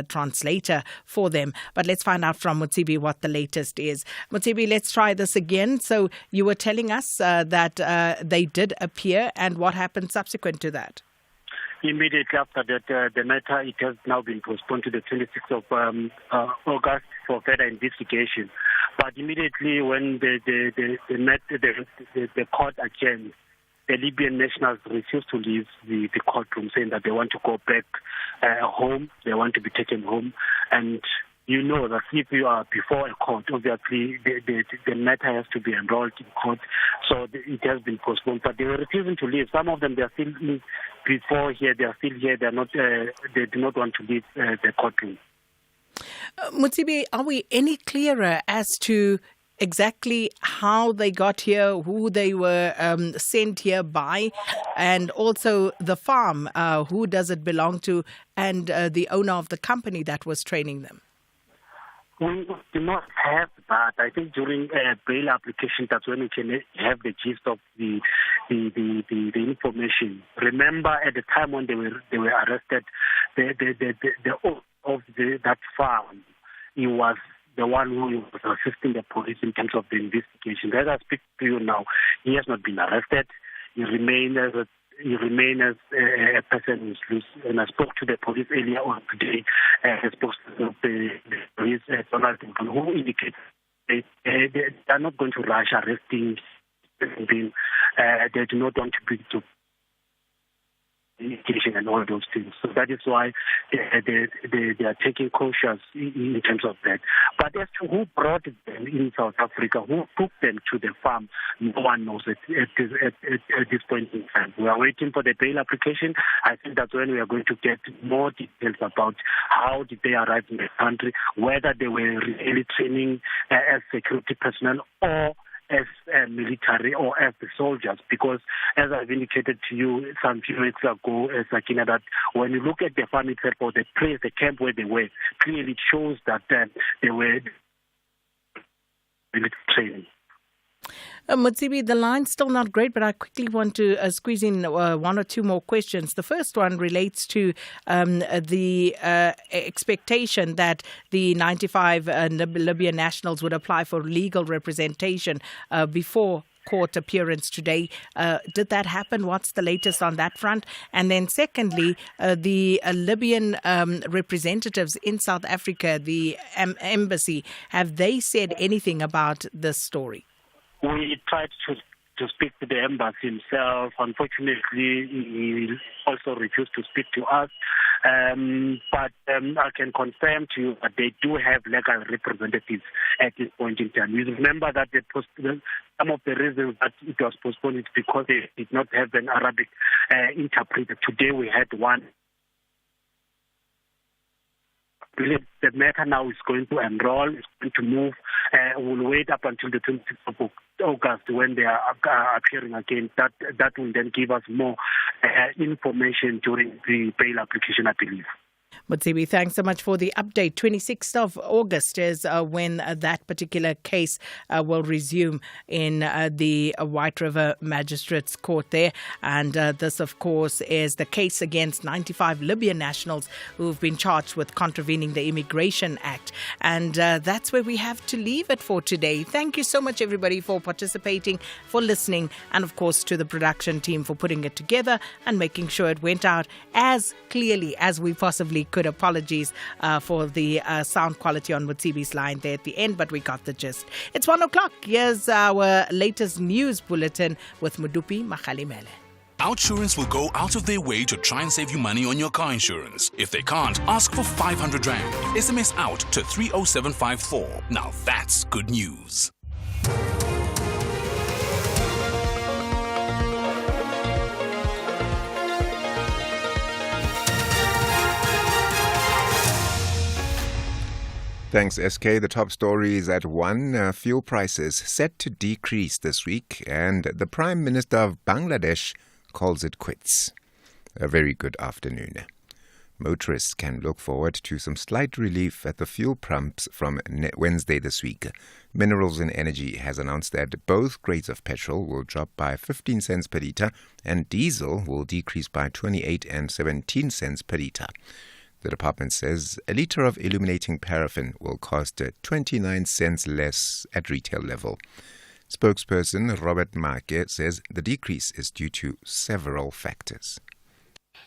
translator for them. But let's find out from Motsibi what the latest is. Motsibi, let's try this again. So you were telling us that they did appear, and what happened subsequent to that? Immediately after that, the matter, it has now been postponed to the 26th of August for further investigation. But immediately when the court adjourned, the Libyan nationals refused to leave the courtroom, saying that they want to go back home, they want to be taken home. And you know that if you are before a court, obviously the matter has to be enrolled in court. So it has been postponed. But they were refusing to leave. Some of them, they are still before here, they are still here. They are not. They do not want to leave the courtroom. Motsibi, are we any clearer as to exactly how they got here, who they were sent here by, and also the farm, who does it belong to, and the owner of the company that was training them? We do not have that. I think during bail application, that's when we can have the gist of the information. Remember, at the time when they were arrested, the owner of that farm, he was the one who was assisting the police in terms of the investigation. As I speak to you now, he has not been arrested. He remains as a person who's loose. And I spoke to the police earlier on today. I spoke to the police, who indicated they are not going to rush arresting him. They do not want to bring to education and all those things. So that is why they are taking cautious in terms of that. But as to who brought them in South Africa, who took them to the farm, no one knows at this point in time. We are waiting for the bail application. I think that's when we are going to get more details about how did they arrive in the country, whether they were really training as security personnel or as military or as the soldiers, because as I've indicated to you some few weeks ago, Sakina, that when you look at the farm itself or the place, the camp where they were, clearly it shows that they were military training. Motsibi, the line's still not great, but I quickly want to squeeze in one or two more questions. The first one relates to the expectation that the 95 Libyan nationals would apply for legal representation before court appearance today. Did that happen? What's the latest on that front? And then secondly, the Libyan representatives in South Africa, the embassy, have they said anything about this story? We tried to speak to the embassy himself. Unfortunately, he also refused to speak to us. But I can confirm to you that they do have legal representatives at this point in time. You remember that some of the reasons that it was postponed is because they did not have an Arabic interpreter. Today we had one. The matter now is going to enroll, it's going to move. We'll wait up until the 26th of August when they are appearing again. That will then give us more information during the bail application, I believe. Motsibi, thanks so much for the update. 26th of August is when that particular case will resume in the White River Magistrates Court there. And this, of course, is the case against 95 Libyan nationals who've been charged with contravening the Immigration Act. And that's where we have to leave it for today. Thank you so much, everybody, for participating, for listening, and, of course, to the production team for putting it together and making sure it went out as clearly as we possibly could. Apologies for the sound quality on Motsibi's line there at the end, but we got the gist. It's 1 o'clock. Here's our latest news bulletin with Mudupi Makhalimele. Outsurance will go out of their way to try and save you money on your car insurance. If they can't, ask for 500 Rand. SMS out to 30754. Now that's good news. Thanks, SK. The top story is at 1. Fuel prices set to decrease this week, and the Prime Minister of Bangladesh calls it quits. A very good afternoon. Motorists can look forward to some slight relief at the fuel pumps from Wednesday this week. Minerals and Energy has announced that both grades of petrol will drop by 15 cents per litre and diesel will decrease by 28 and 17 cents per litre. The department says a litre of illuminating paraffin will cost 29 cents less at retail level. Spokesperson Robert Make says the decrease is due to several factors.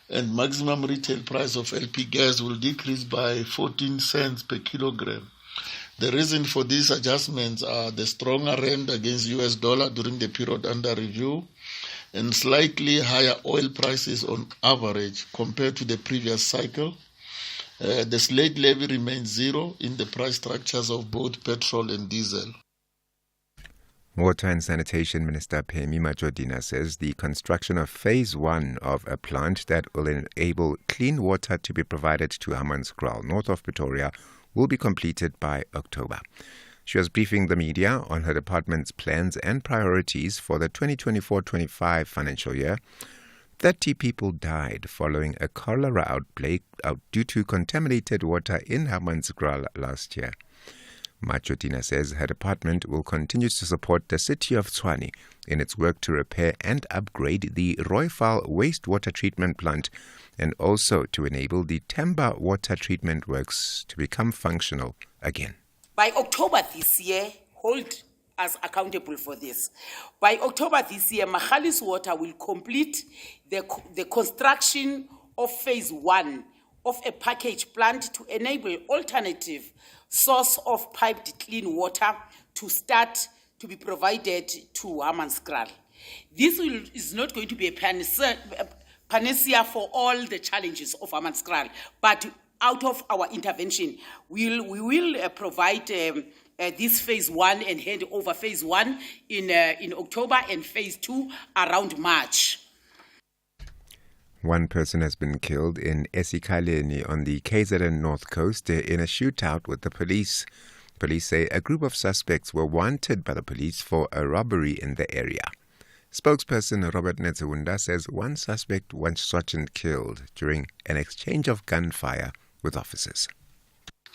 And maximum retail price of LP gas will decrease by 14 cents per kilogram. The reason for these adjustments are the stronger rand against US dollar during the period under review and slightly higher oil prices on average compared to the previous cycle. The slate levy remains zero in the price structures of both petrol and diesel. Water and Sanitation Minister Phemi Majodina says the construction of Phase 1 of a plant that will enable clean water to be provided to Hammanskraal, north of Pretoria, will be completed by October. She was briefing the media on her department's plans and priorities for the 2024-25 financial year. 30 people died following a cholera outbreak due to contaminated water in Hammanskraal last year. Majodina says her department will continue to support the city of Tshwane in its work to repair and upgrade the Rooival wastewater treatment plant and also to enable the Temba water treatment works to become functional again. By October this year, hold us accountable for this. By October this year, Magalies Water will complete the construction of Phase 1 of a package plant to enable alternative source of piped clean water to start to be provided to Hammanskraal. This is not going to be a panacea for all the challenges of Hammanskraal, but out of our intervention, we will provide this Phase 1 and hand over Phase 1 in October and Phase 2 around March. One person has been killed in eSikaleni on the KZN North Coast in a shootout with the police. Police say a group of suspects were wanted by the police for a robbery in the area. Spokesperson Robert Netsewunda says one suspect was shot and killed during an exchange of gunfire with officers.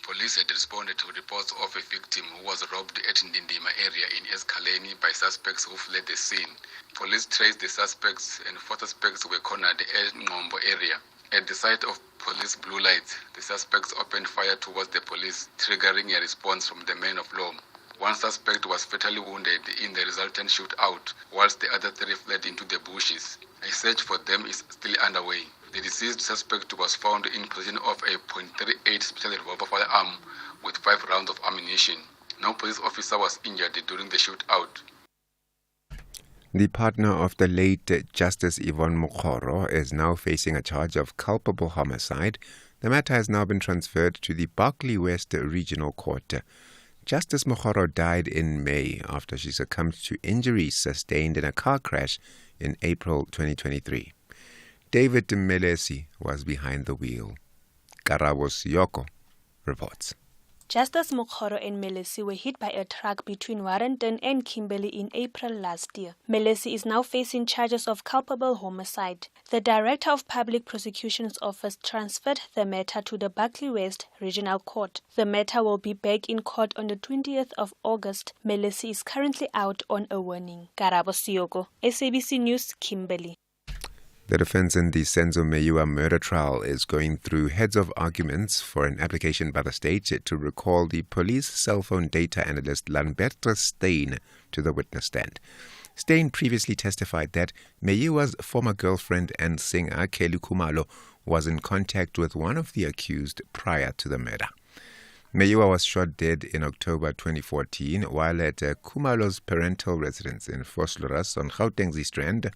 Police had responded to reports of a victim who was robbed at Ndindima area in eSikaleni by suspects who fled the scene. Police traced the suspects and 4 suspects were cornered at Ngombo area. At the sight of police blue lights, the suspects opened fire towards the police, triggering a response from the men of law. One suspect was fatally wounded in the resultant shootout, whilst the other 3 fled into the bushes. A search for them is still underway. The deceased suspect was found in possession of a .38 special revolver firearm with 5 rounds of ammunition. No police officer was injured during the shootout. The partner of the late Justice Yvonne Mokgoro is now facing a charge of culpable homicide. The matter has now been transferred to the Berkeley West Regional Court. Justice Mokgoro died in May after she succumbed to injuries sustained in a car crash in April 2023. David Melesi was behind the wheel. Karabo Siyoko reports. Justice Mokgoro and Melesi were hit by a truck between Warrenton and Kimberley in April last year. Melesi is now facing charges of culpable homicide. The Director of Public Prosecution's Office transferred the matter to the Berkeley West Regional Court. The matter will be back in court on the 20th of August. Melesi is currently out on a warning. Karabo Siyoko, SABC News, Kimberley. The defense in the Senzo Meyiwa murder trial is going through heads of arguments for an application by the state to recall the police cell phone data analyst Lambertus Steyn to the witness stand. Steyn previously testified that Meyiwa's former girlfriend and singer Kelly Khumalo was in contact with one of the accused prior to the murder. Meyiwa was shot dead in October 2014 while at Khumalo's parental residence in Vosloorus on Gauteng's Strand.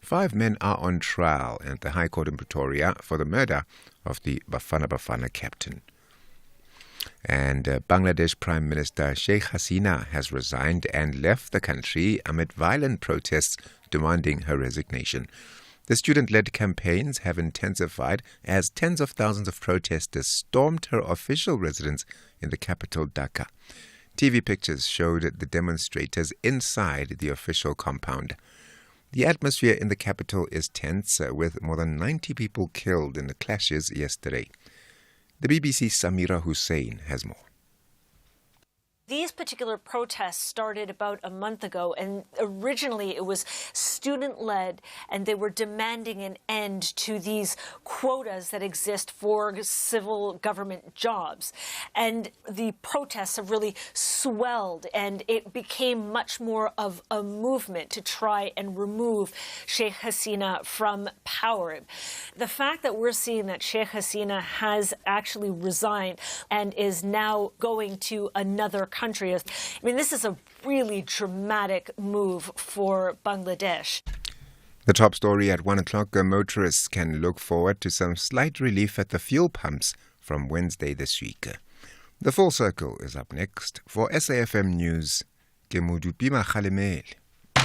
5 men are on trial at the High Court in Pretoria for the murder of the Bafana Bafana captain. And Bangladesh Prime Minister Sheikh Hasina has resigned and left the country amid violent protests demanding her resignation. The student-led campaigns have intensified as tens of thousands of protesters stormed her official residence in the capital, Dhaka. TV pictures showed the demonstrators inside the official compound. The atmosphere in the capital is tense, with more than 90 people killed in the clashes yesterday. The BBC's Samira Hussein has more. These particular protests started about a month ago, and originally it was student-led, and they were demanding an end to these quotas that exist for civil government jobs. And the protests have really swelled, and it became much more of a movement to try and remove Sheikh Hasina from power. The fact that we're seeing that Sheikh Hasina has actually resigned and is now going to another country. I mean, this is a really dramatic move for Bangladesh. The top story at 1 o'clock, motorists can look forward to some slight relief at the fuel pumps from Wednesday this week. The Full Circle is up next. For SAFM News, Kemudupima Khalemel.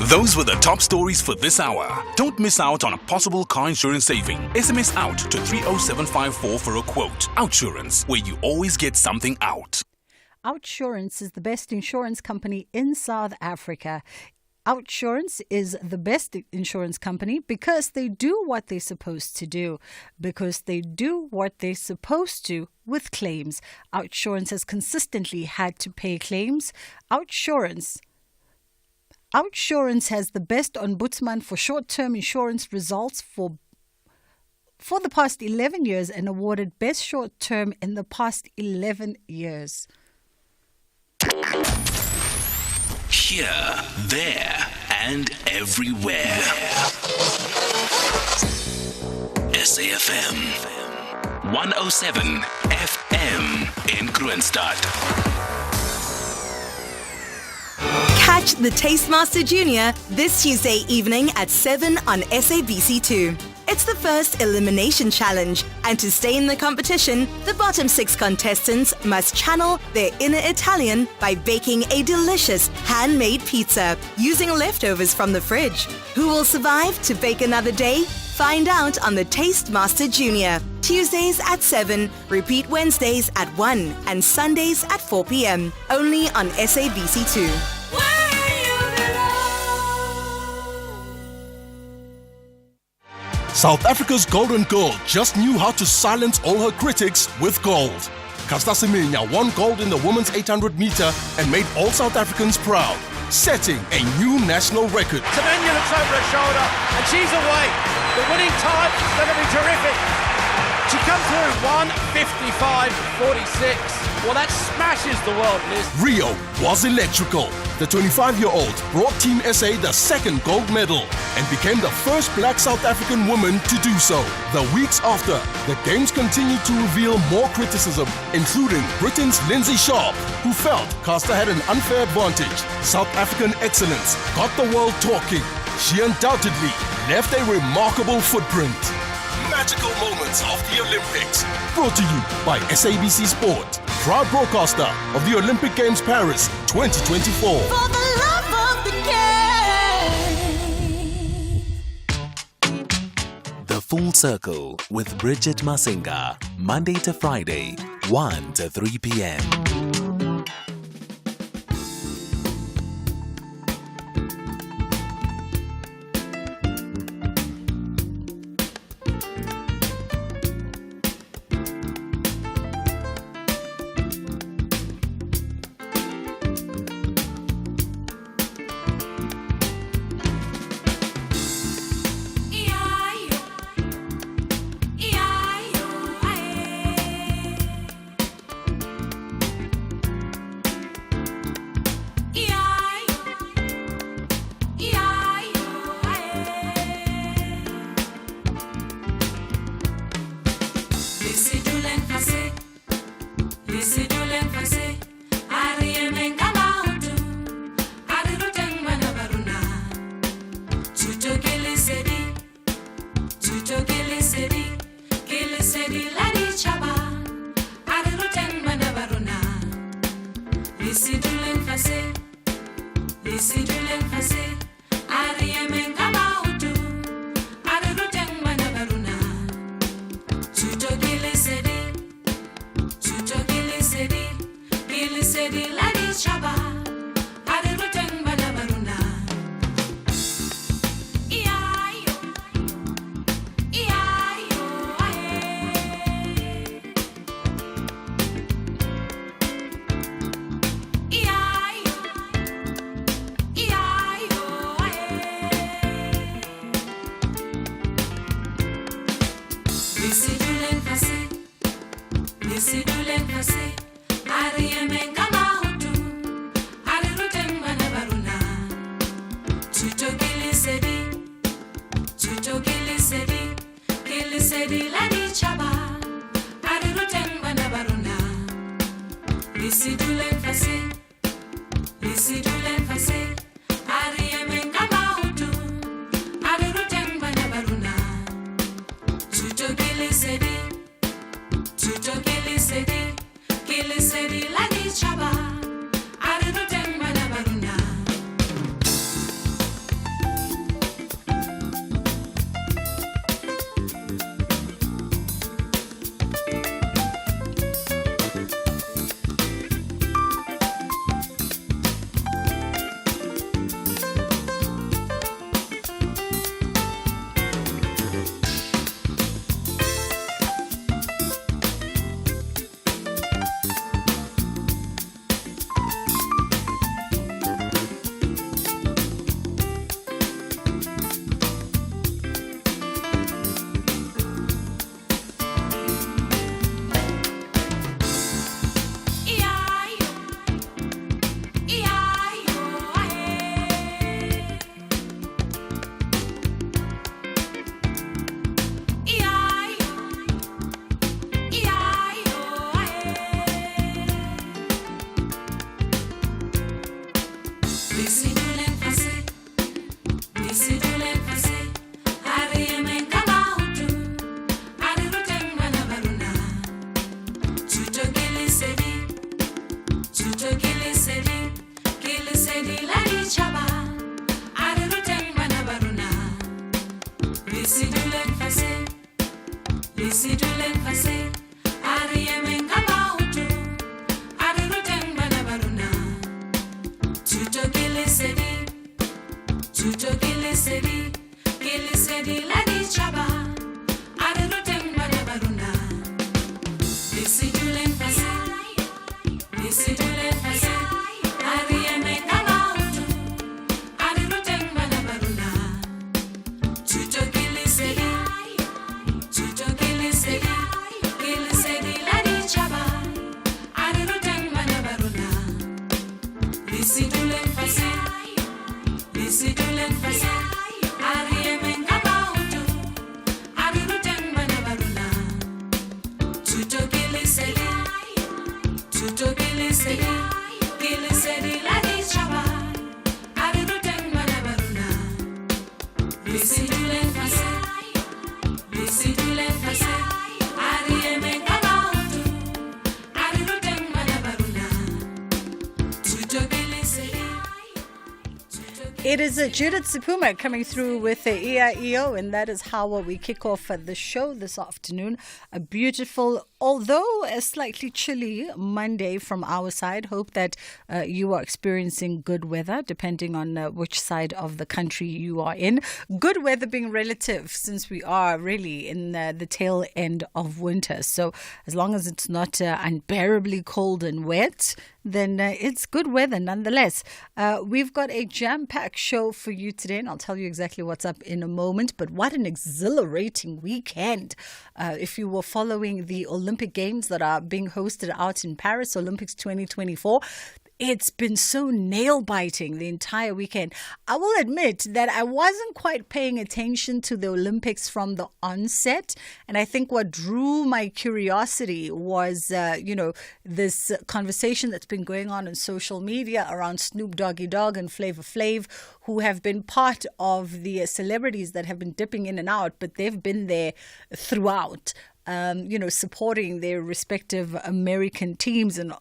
Those were the top stories for this hour. Don't miss out on a possible car insurance saving. SMS out to 30754 for a quote. Outsurance, where you always get something out. Outsurance is the best insurance company in South Africa. Outsurance is the best insurance company because they do what they're supposed to do. Because they do what they're supposed to with claims. Outsurance has consistently had to pay claims. Outsurance has the best ombudsman for short-term insurance results for the past 11 years and awarded best short-term in the past 11 years. Here, there, and everywhere. SAFM 107 FM in Kroonstad. Catch the Tastemaster Junior this Tuesday evening at 7 on SABC2. It's the first elimination challenge, and to stay in the competition, the bottom 6 contestants must channel their inner Italian by baking a delicious handmade pizza using leftovers from the fridge. Who will survive to bake another day? Find out on the Tastemaster Junior. Tuesdays at 7, repeat Wednesdays at 1, and Sundays at 4 p.m. Only on SABC2. South Africa's golden girl just knew how to silence all her critics with gold. Caster Semenya won gold in the women's 800 meter and made all South Africans proud, setting a new national record. Semenya looks over her shoulder and she's away. The winning time is going to be terrific. She comes through 1:55.46. Well, that smashes the world, Liz. Rio was electrical. The 25-year-old brought Team SA the second gold medal and became the first black South African woman to do so. The weeks after, the Games continued to reveal more criticism, including Britain's Lindsay Sharp, who felt Caster had an unfair advantage. South African excellence got the world talking. She undoubtedly left a remarkable footprint. Magical moments of the Olympics. Brought to you by SABC Sport, proud broadcaster of the Olympic Games Paris 2024. For the love of the game. The Full Circle with Bridget Masinga, Monday to Friday, 1 to 3 p.m. Yeah. It is Judith Sipuma coming through with the EIEO, and that is how we kick off the show this afternoon. A beautiful, although a slightly chilly Monday from our side. Hope that you are experiencing good weather, depending on which side of the country you are in. Good weather being relative, since we are really in the tail end of winter. So as long as it's not unbearably cold and wet, then it's good weather nonetheless. We've got a jam-packed show for you today, and I'll tell you exactly what's up in a moment. But what an exhilarating weekend. If you were following the Olympic Games that are being hosted out in Paris, Olympics 2024, it's been so nail-biting the entire weekend. I will admit that I wasn't quite paying attention to the Olympics from the onset. And I think what drew my curiosity was, this conversation that's been going on social media around Snoop Doggy Dogg and Flavor Flav, who have been part of the celebrities that have been dipping in and out, but they've been there throughout. Supporting their respective American teams, and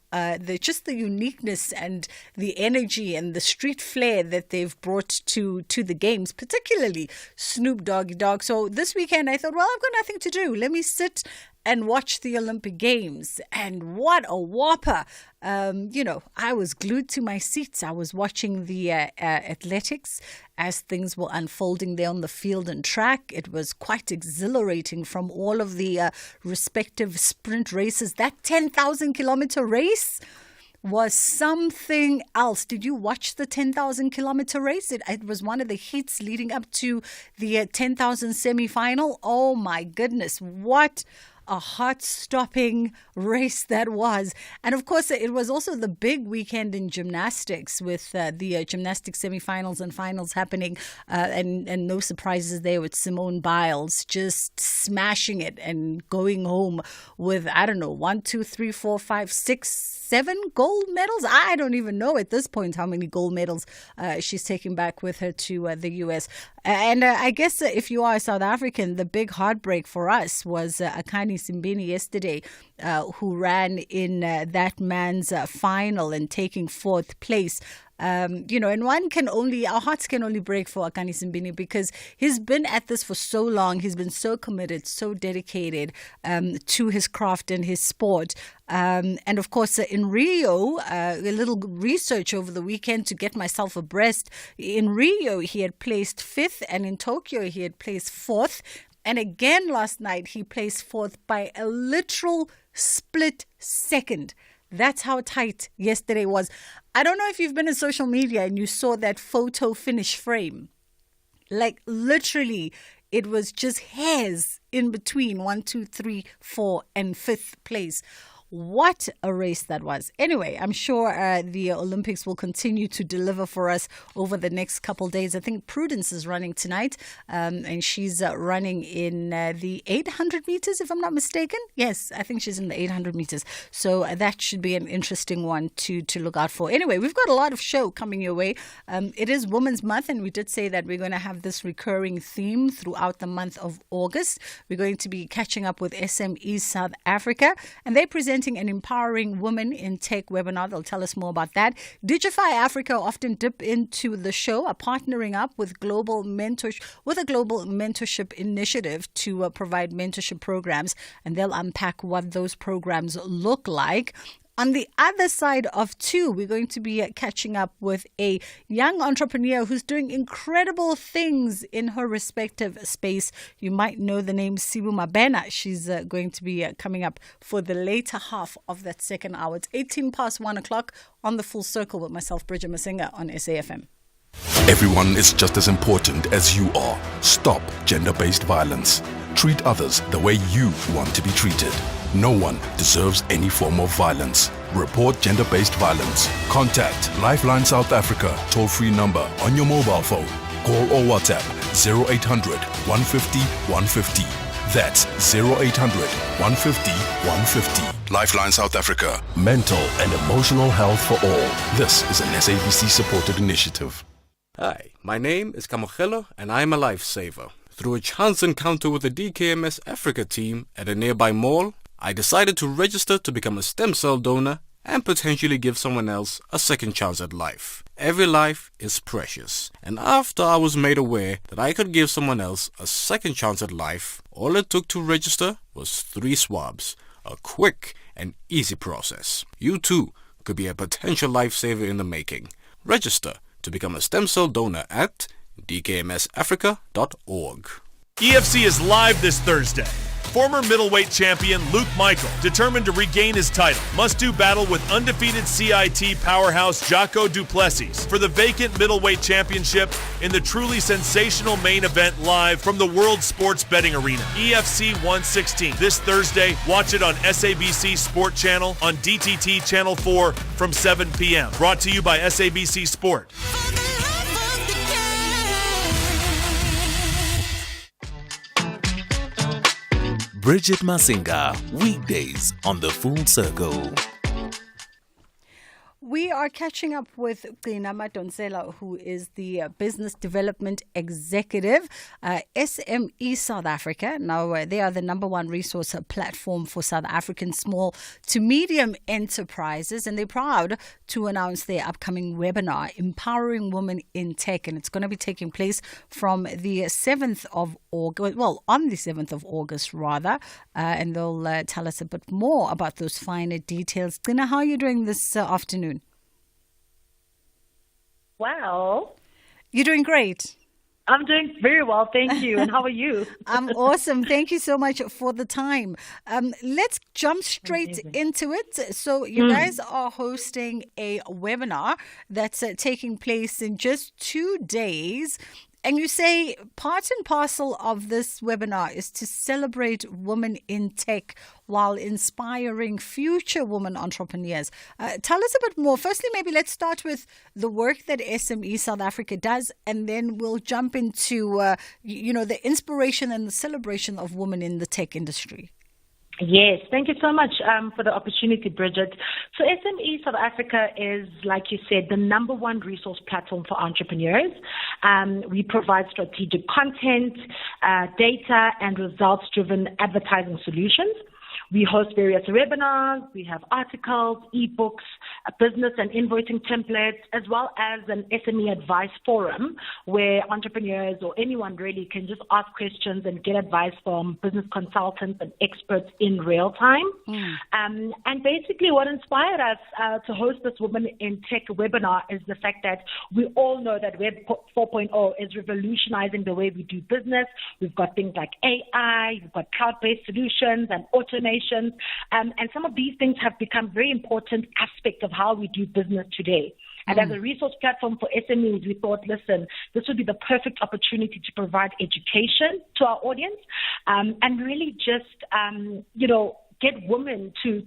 just the uniqueness and the energy and the street flair that they've brought to the games, particularly Snoop Doggy Dogg. So this weekend I thought, well, I've got nothing to do. Let me sit and watch the Olympic Games. And what a whopper. I was glued to my seats. I was watching the athletics as things were unfolding there on the field and track. It was quite exhilarating from all of the respective sprint races. That 10,000 kilometer race was something else. Did you watch the 10,000 kilometer race? It was one of the heats leading up to the 10,000 semi-final. Oh my goodness, what a heart-stopping race that was. And of course, it was also the big weekend in gymnastics with the gymnastics semifinals and finals happening. And no surprises there with Simone Biles just smashing it and going home with, 1, 2, 3, 4, 5, 6, 7 gold medals. I don't even know at this point how many gold medals she's taking back with her to the U.S. And I guess if you are a South African, the big heartbreak for us was Akani Simbini yesterday, who ran in that man's final and taking fourth place. And our hearts can only break for Akani Simbini because he's been at this for so long. He's been so committed, so dedicated to his craft and his sport. And of course, in Rio, a little research over the weekend to get myself abreast. In Rio, he had placed 5th, and in Tokyo, he had placed 4th. And again last night, he placed 4th by a literal split second. That's how tight yesterday was. I don't know if you've been on social media and you saw that photo finish frame. Like literally, it was just hairs in between 1, 2, 3, 4 and 5th place. What a race that was. Anyway, I'm sure the Olympics will continue to deliver for us over the next couple of days. I think Prudence is running tonight, and she's running in the 800 meters, if I'm not mistaken. Yes, I think she's in the 800 meters. So that should be an interesting one to look out for. Anyway, we've got a lot of show coming your way. It is Women's Month, and we did say that we're going to have this recurring theme throughout the month of August. We're going to be catching up with SME South Africa, and they present an empowering women in tech webinar. They'll tell us more about that. Digify Africa often dip into the show, are partnering up with a global mentorship initiative to provide mentorship programs, and they'll unpack what those programs look like. On the other side of two, we're going to be catching up with a young entrepreneur who's doing incredible things in her respective space. You might know the name Sibu Mabena. She's going to be coming up for the later half of that second hour. It's 18 past 1 o'clock on The Full Circle with myself, Bridget Masinga on SAFM. Everyone is just as important as you are. Stop gender-based violence. Treat others the way you want to be treated. No one deserves any form of violence. Report gender-based violence. Contact Lifeline South Africa toll-free number on your mobile phone. Call or WhatsApp 0800 150 150. That's 0800 150 150. Lifeline South Africa. Mental and emotional health for all. This is an SABC supported initiative. Hi, my name is Kamogelo and I'm a lifesaver. Through a chance encounter with the DKMS Africa team at a nearby mall, I decided to register to become a stem cell donor and potentially give someone else a second chance at life. Every life is precious, and after I was made aware that I could give someone else a second chance at life, all it took to register was 3 swabs, a quick and easy process. You too could be a potential lifesaver in the making. Register to become a stem cell donor at dkmsafrica.org. EFC is live this Thursday. Former middleweight champion Luke Michael, determined to regain his title, must do battle with undefeated CIT powerhouse Jocko du Plessis for the vacant middleweight championship in the truly sensational main event live from the World Sports Betting Arena. EFC 116 this Thursday. Watch it on SABC Sport Channel on DTT Channel 4 from 7 p.m. Brought to you by SABC Sport. Bridget Masinga, weekdays on The Full Circle. We are catching up with Gina Madonsela, who is the Business Development Executive, SME South Africa. Now, they are the #1 resource platform for South African small to medium enterprises, and they're proud to announce their upcoming webinar, Empowering Women in Tech, and it's going to be taking place from the 7th of August, on the 7th of August, rather, and they'll tell us a bit more about those finer details. Gina, how are you doing this afternoon? Wow. You're doing great. I'm doing very well, thank you. And how are you? I'm awesome. Thank you so much for the time. Let's jump straight into it. So you guys are hosting a webinar that's taking place in just 2 days. And you say part and parcel of this webinar is to celebrate women in tech while inspiring future women entrepreneurs. Tell us a bit more. Firstly, maybe let's start with the work that SME South Africa does, and then we'll jump into, the inspiration and the celebration of women in the tech industry. Yes, thank you so much for the opportunity, Bridget. So SME South Africa is, like you said, the number one resource platform for entrepreneurs. We provide strategic content, data, and results-driven advertising solutions. We host various webinars, we have articles, ebooks, business and invoicing templates, as well as an SME advice forum where entrepreneurs or anyone really can just ask questions and get advice from business consultants and experts in real time. And basically what inspired us to host this Women in Tech webinar is the fact that we all know that Web 4.0 is revolutionizing the way we do business. We've got things like AI, we've got cloud-based solutions and automation. And some of these things have become very important aspects of how we do business today. And as a resource platform for SMEs, we thought, listen, this would be the perfect opportunity to provide education to our audience and really just, get women to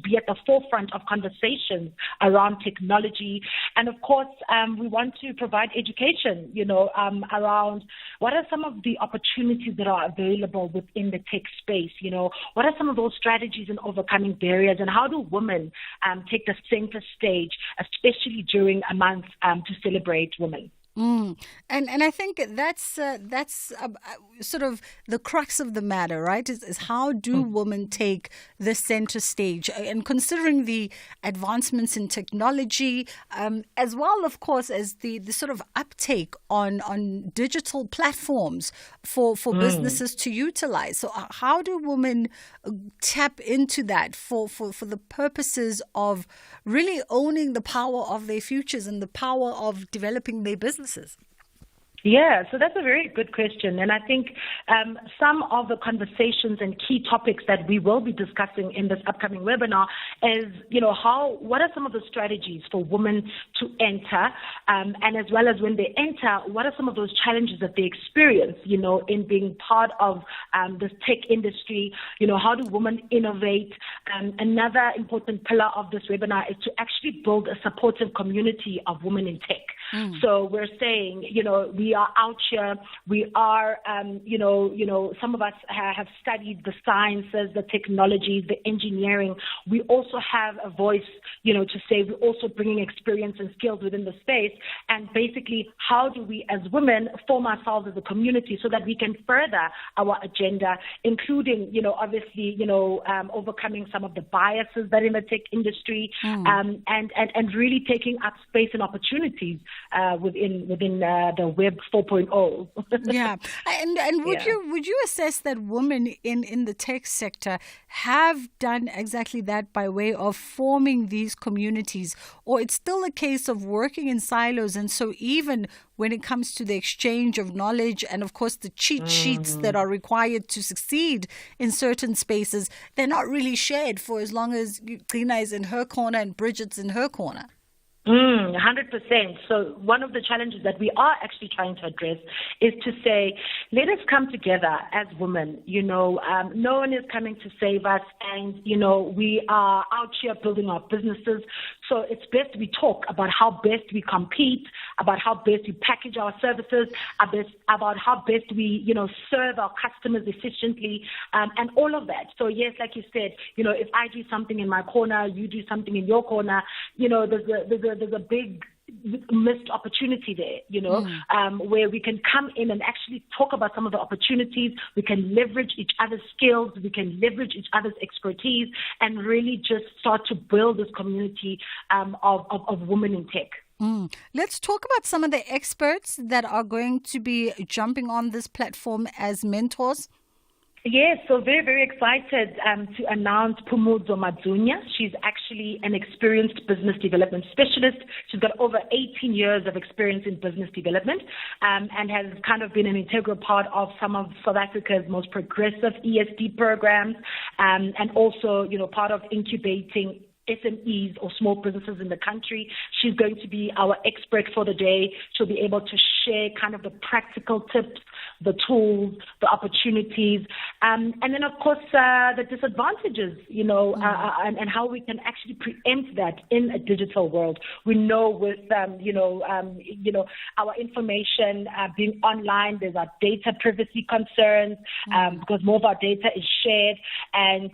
be at the forefront of conversations around technology. And of course, we want to provide education, around what are some of the opportunities that are available within the tech space, what are some of those strategies in overcoming barriers, and how do women take the center stage, especially during a month to celebrate women. And I think that's sort of the crux of the matter, right? Is how do women take the center stage? And considering the advancements in technology, as well, of course, as the sort of uptake on digital platforms for businesses to utilize. So how do women tap into that for the purposes of really owning the power of their futures and the power of developing their businesses? Yeah, so that's a very good question. And I think some of the conversations and key topics that we will be discussing in this upcoming webinar is, what are some of the strategies for women to enter? And as well as when they enter, what are some of those challenges that they experience, in being part of this tech industry? How do women innovate? Another important pillar of this webinar is to actually build a supportive community of women in tech. So we're saying, we are out here. We are, some of us have studied the sciences, the technologies, the engineering. We also have a voice, to say we're also bringing experience and skills within the space. And basically, how do we as women form ourselves as a community so that we can further our agenda, including, obviously, overcoming some of the biases that in the tech industry, and really taking up space and opportunities within the Web 4.0. Yeah, and would you assess that women in the tech sector have done exactly that by way of forming these communities, or it's still a case of working in silos, and so even when it comes to the exchange of knowledge and of course the cheat sheets that are required to succeed in certain spaces, they're not really shared for as long as Trina is in her corner and Bridget's in her corner? 100%. So one of the challenges that we are actually trying to address is to say, let us come together as women. No one is coming to save us, and, we are out here building our businesses. So it's best we talk about how best we compete, about how best we package our services, about how best we, serve our customers efficiently, and all of that. So yes, like you said, if I do something in my corner, you do something in your corner, there's a big missed opportunity there, where we can come in and actually talk about some of the opportunities. We can leverage each other's skills. We can leverage each other's expertise and really just start to build this community of women in tech. Let's talk about some of the experts that are going to be jumping on this platform as mentors. Yes, so very, very excited to announce Phumudzo Madzunya. She's actually an experienced business development specialist. She's got over 18 years of experience in business development and has kind of been an integral part of some of South Africa's most progressive ESD programs and also, part of incubating SMEs or small businesses in the country. She's going to be our expert for the day. She'll be able to share kind of the practical tips, the tools, the opportunities, and then of course the disadvantages, and how we can actually preempt that in a digital world. We know with our information being online, there's our data privacy concerns because more of our data is shared, and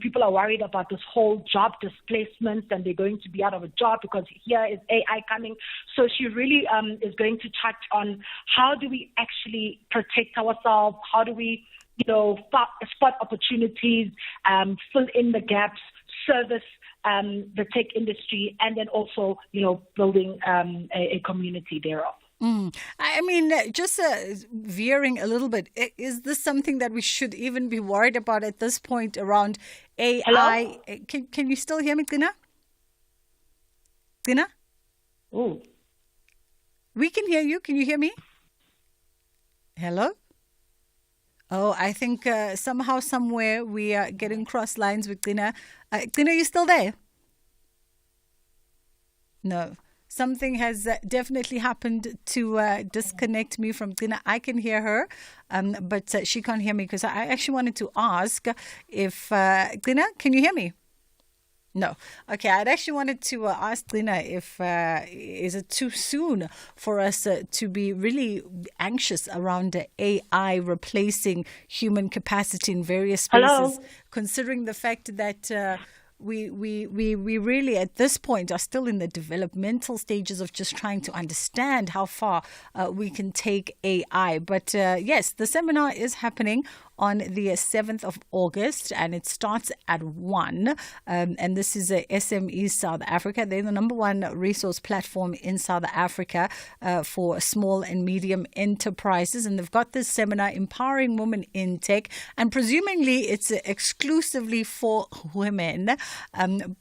people are worried about this whole job displacement, and they're going to be out of a job because here is AI coming. So she really is going to touch on how do we actually protect ourselves, how do we spot opportunities, fill in the gaps, service the tech industry, and then also building a community thereof. I mean, just veering a little bit, is this something that we should even be worried about at this point around AI? Hello? Can you still hear me, Tina? Tina? Oh. We can hear you. Can you hear me? Hello? Oh, I think somehow, somewhere, we are getting cross lines with Tina. Tina, are you still there? No. Something has definitely happened to disconnect me from Tina. I can hear her, but she can't hear me because I actually wanted to ask if... Tina, can you hear me? No. Okay, I'd actually wanted to ask Tina if is it too soon for us to be really anxious around AI replacing human capacity in various spaces, Hello? considering the fact that we really at this point are still in the developmental stages of just trying to understand how far we can take AI. But yes, the seminar is happening on the 7th of August, and it starts at 1. And this is SME South Africa. They're the number one resource platform in South Africa for small and medium enterprises. And they've got this seminar, Empowering Women in Tech. And presumably it's exclusively for women.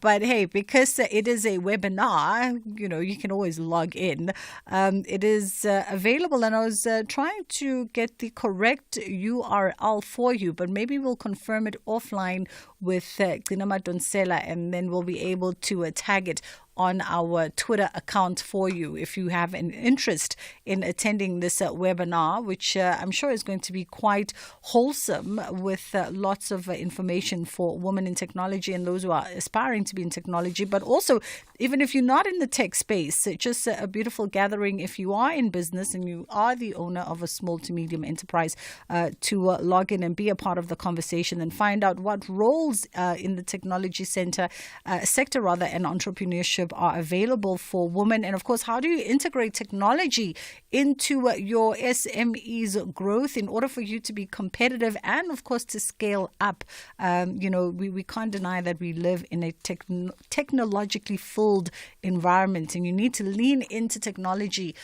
But hey, because it is a webinar, you can always log in. It is available, and I was trying to get the correct URL for you, but maybe we'll confirm it offline with Gcina Madonsela, and then we'll be able to tag it on our Twitter account for you if you have an interest in attending this webinar, which I'm sure is going to be quite wholesome with lots of information for women in technology and those who are aspiring to be in technology. But also, even if you're not in the tech space, it's just a beautiful gathering if you are in business and you are the owner of a small to medium enterprise to log in and be a part of the conversation and find out what roles in the technology sector and entrepreneurship are available for women. And of course, how do you integrate technology into your SME's growth in order for you to be competitive and of course to scale up? We can't deny that we live in a technologically filled environment, and you need to lean into technology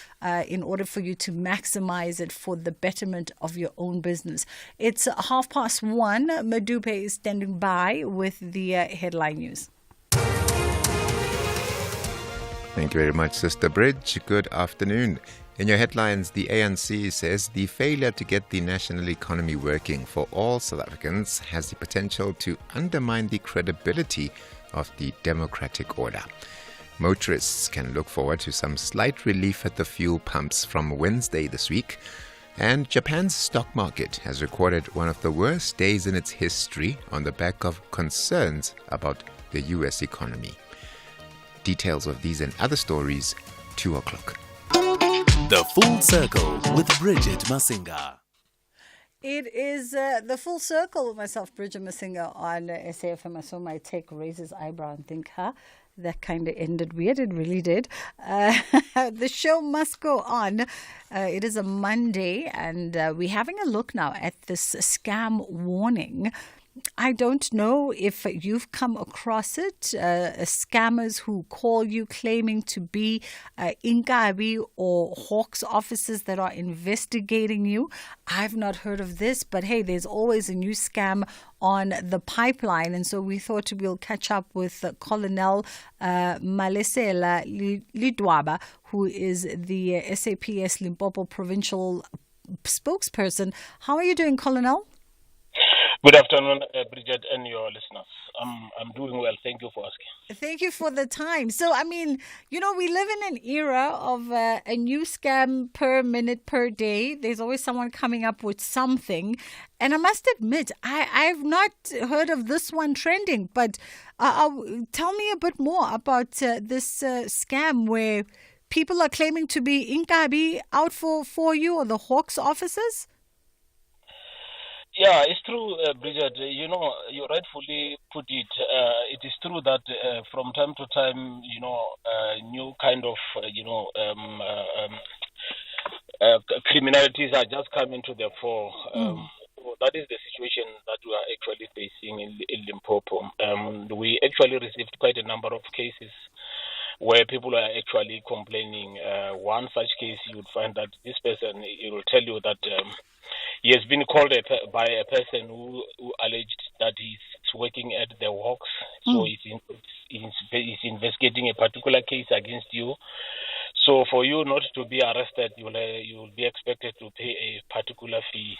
in order for you to maximize it for the betterment of your own business. It's 1:30. Madupe is standing by with the headline news. Thank you very much, Sister Bridge. Good afternoon. In your headlines, the ANC says the failure to get the national economy working for all South Africans has the potential to undermine the credibility of the democratic order. Motorists can look forward to some slight relief at the fuel pumps from Wednesday this week. And Japan's stock market has recorded one of the worst days in its history on the back of concerns about the U.S. economy. Details of these and other stories, 2 o'clock. The Full Circle with Bridget Masinga. It is the Full Circle with myself, Bridget Masinga, on SAFM. I saw my tech raise his eyebrow and think, that kind of ended weird. It really did. The show must go on. It is a Monday, and we're having a look now at this scam warning. I don't know if you've come across it, scammers who call you claiming to be Inkabi or Hawks officers that are investigating you. I've not heard of this, but hey, there's always a new scam on the pipeline. And so we thought we'll catch up with Colonel Malesela Lidwaba, who is the SAPS Limpopo provincial spokesperson. How are you doing, Colonel? Good afternoon, Bridget, and your listeners. I'm doing well. Thank you for asking. Thank you for the time. So, I mean, we live in an era of a new scam per minute, per day. There's always someone coming up with something. And I must admit, I've not heard of this one trending. But tell me a bit more about this scam where people are claiming to be Inkabi out for you or the Hawks officers. Yeah, it's true, Bridget. You rightfully put it. It is true that from time to time, new kind of, criminalities are just coming to the fore. So that is the situation that we are actually facing in Limpopo. We actually received quite a number of cases where people are actually complaining. One such case, you would find that this person, he will tell you that he has been called by a person who alleged that he's working at the Hawks, so he's investigating a particular case against you. So for you not to be arrested, you will be expected to pay a particular fee.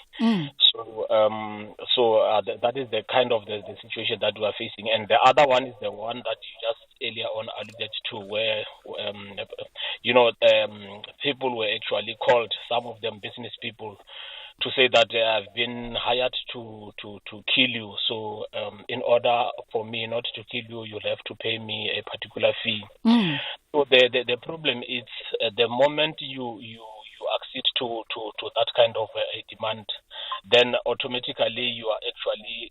So that is the kind of the situation that we are facing. And the other one is the one that you just earlier on alluded to, where people were actually called, some of them business people, to say that they have been hired to kill you. So in order for me not to kill you, you'll have to pay me a particular fee. So the problem is the moment you accede to that kind of a demand, then automatically you are actually,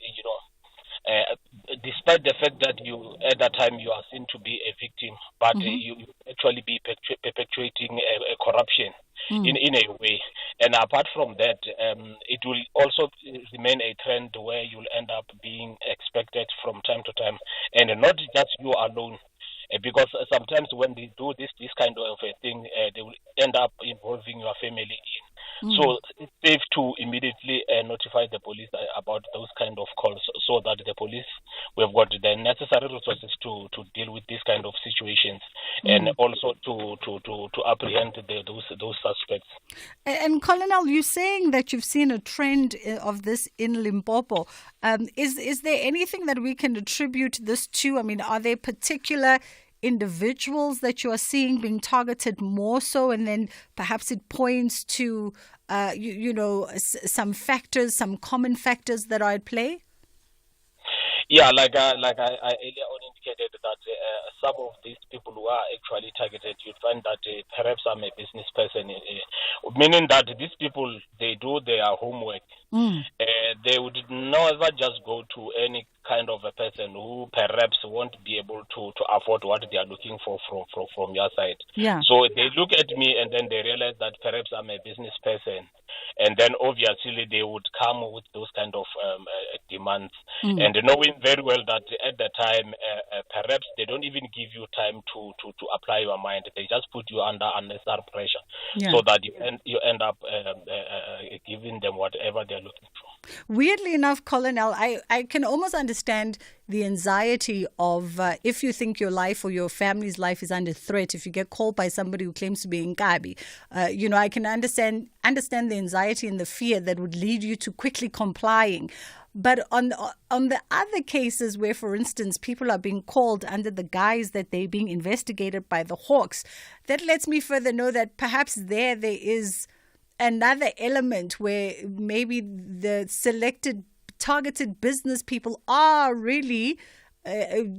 despite the fact that you at that time you are seen to be a victim, but you actually be perpetuating a corruption in a way. And apart from that, it will also remain a trend where you'll end up being expected from time to time, and not just you alone. Because sometimes when they do this kind of a thing, they will end up involving your family in. So it's safe to immediately notify the police about those kind of calls, so that the police, we've got the necessary resources to deal with these kind of situations, and also to apprehend those suspects. And Colonel, you're saying that you've seen a trend of this in Limpopo. Is there anything that we can attribute this to? I mean, are there particular individuals that you are seeing being targeted more so, and then perhaps it points to some factors, some common factors that are at play? Yeah, like I earlier on indicated that some of these people who are actually targeted, you'd find that perhaps I'm a business person, meaning that these people, they do their homework. They would never just go to any kind of a person who perhaps won't be able to afford what they are looking for from your side. Yeah. So they look at me and then they realize that perhaps I'm a business person. And then obviously they would come with those kind of demands. And knowing very well that at the time, perhaps they don't even give you time to apply your mind. They just put you under unnecessary pressure, so that you end up giving them whatever they're looking for. Weirdly enough, Colonel, I can almost understand the anxiety of if you think your life or your family's life is under threat, if you get called by somebody who claims to be Nkabi. I can understand the anxiety and the fear that would lead you to quickly complying. But on the other cases where, for instance, people are being called under the guise that they're being investigated by the Hawks, that lets me further know that perhaps there is another element where maybe the selected, targeted business people are really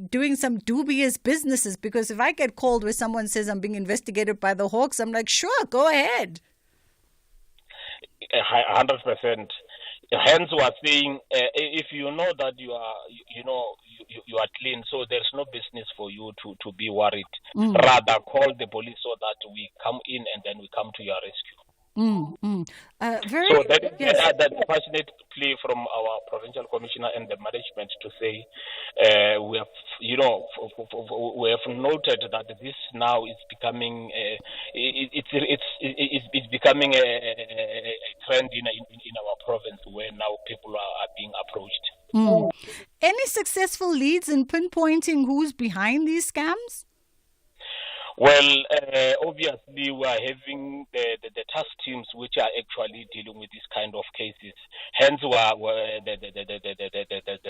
doing some dubious businesses. Because if I get called where someone says I'm being investigated by the Hawks, I'm like, sure, go ahead. 100%. Hence, we are saying if you know that you are clean, so there's no business for you to be worried. Rather, call the police so that we come in and then we come to your rescue. So that is a passionate plea from our provincial commissioner and the management to say we have noted that this now is becoming it's becoming a trend in our province, where now people are being approached. Any successful leads in pinpointing who's behind these scams? Well, obviously, we are having the task teams which are actually dealing with these kind of cases. Hence, the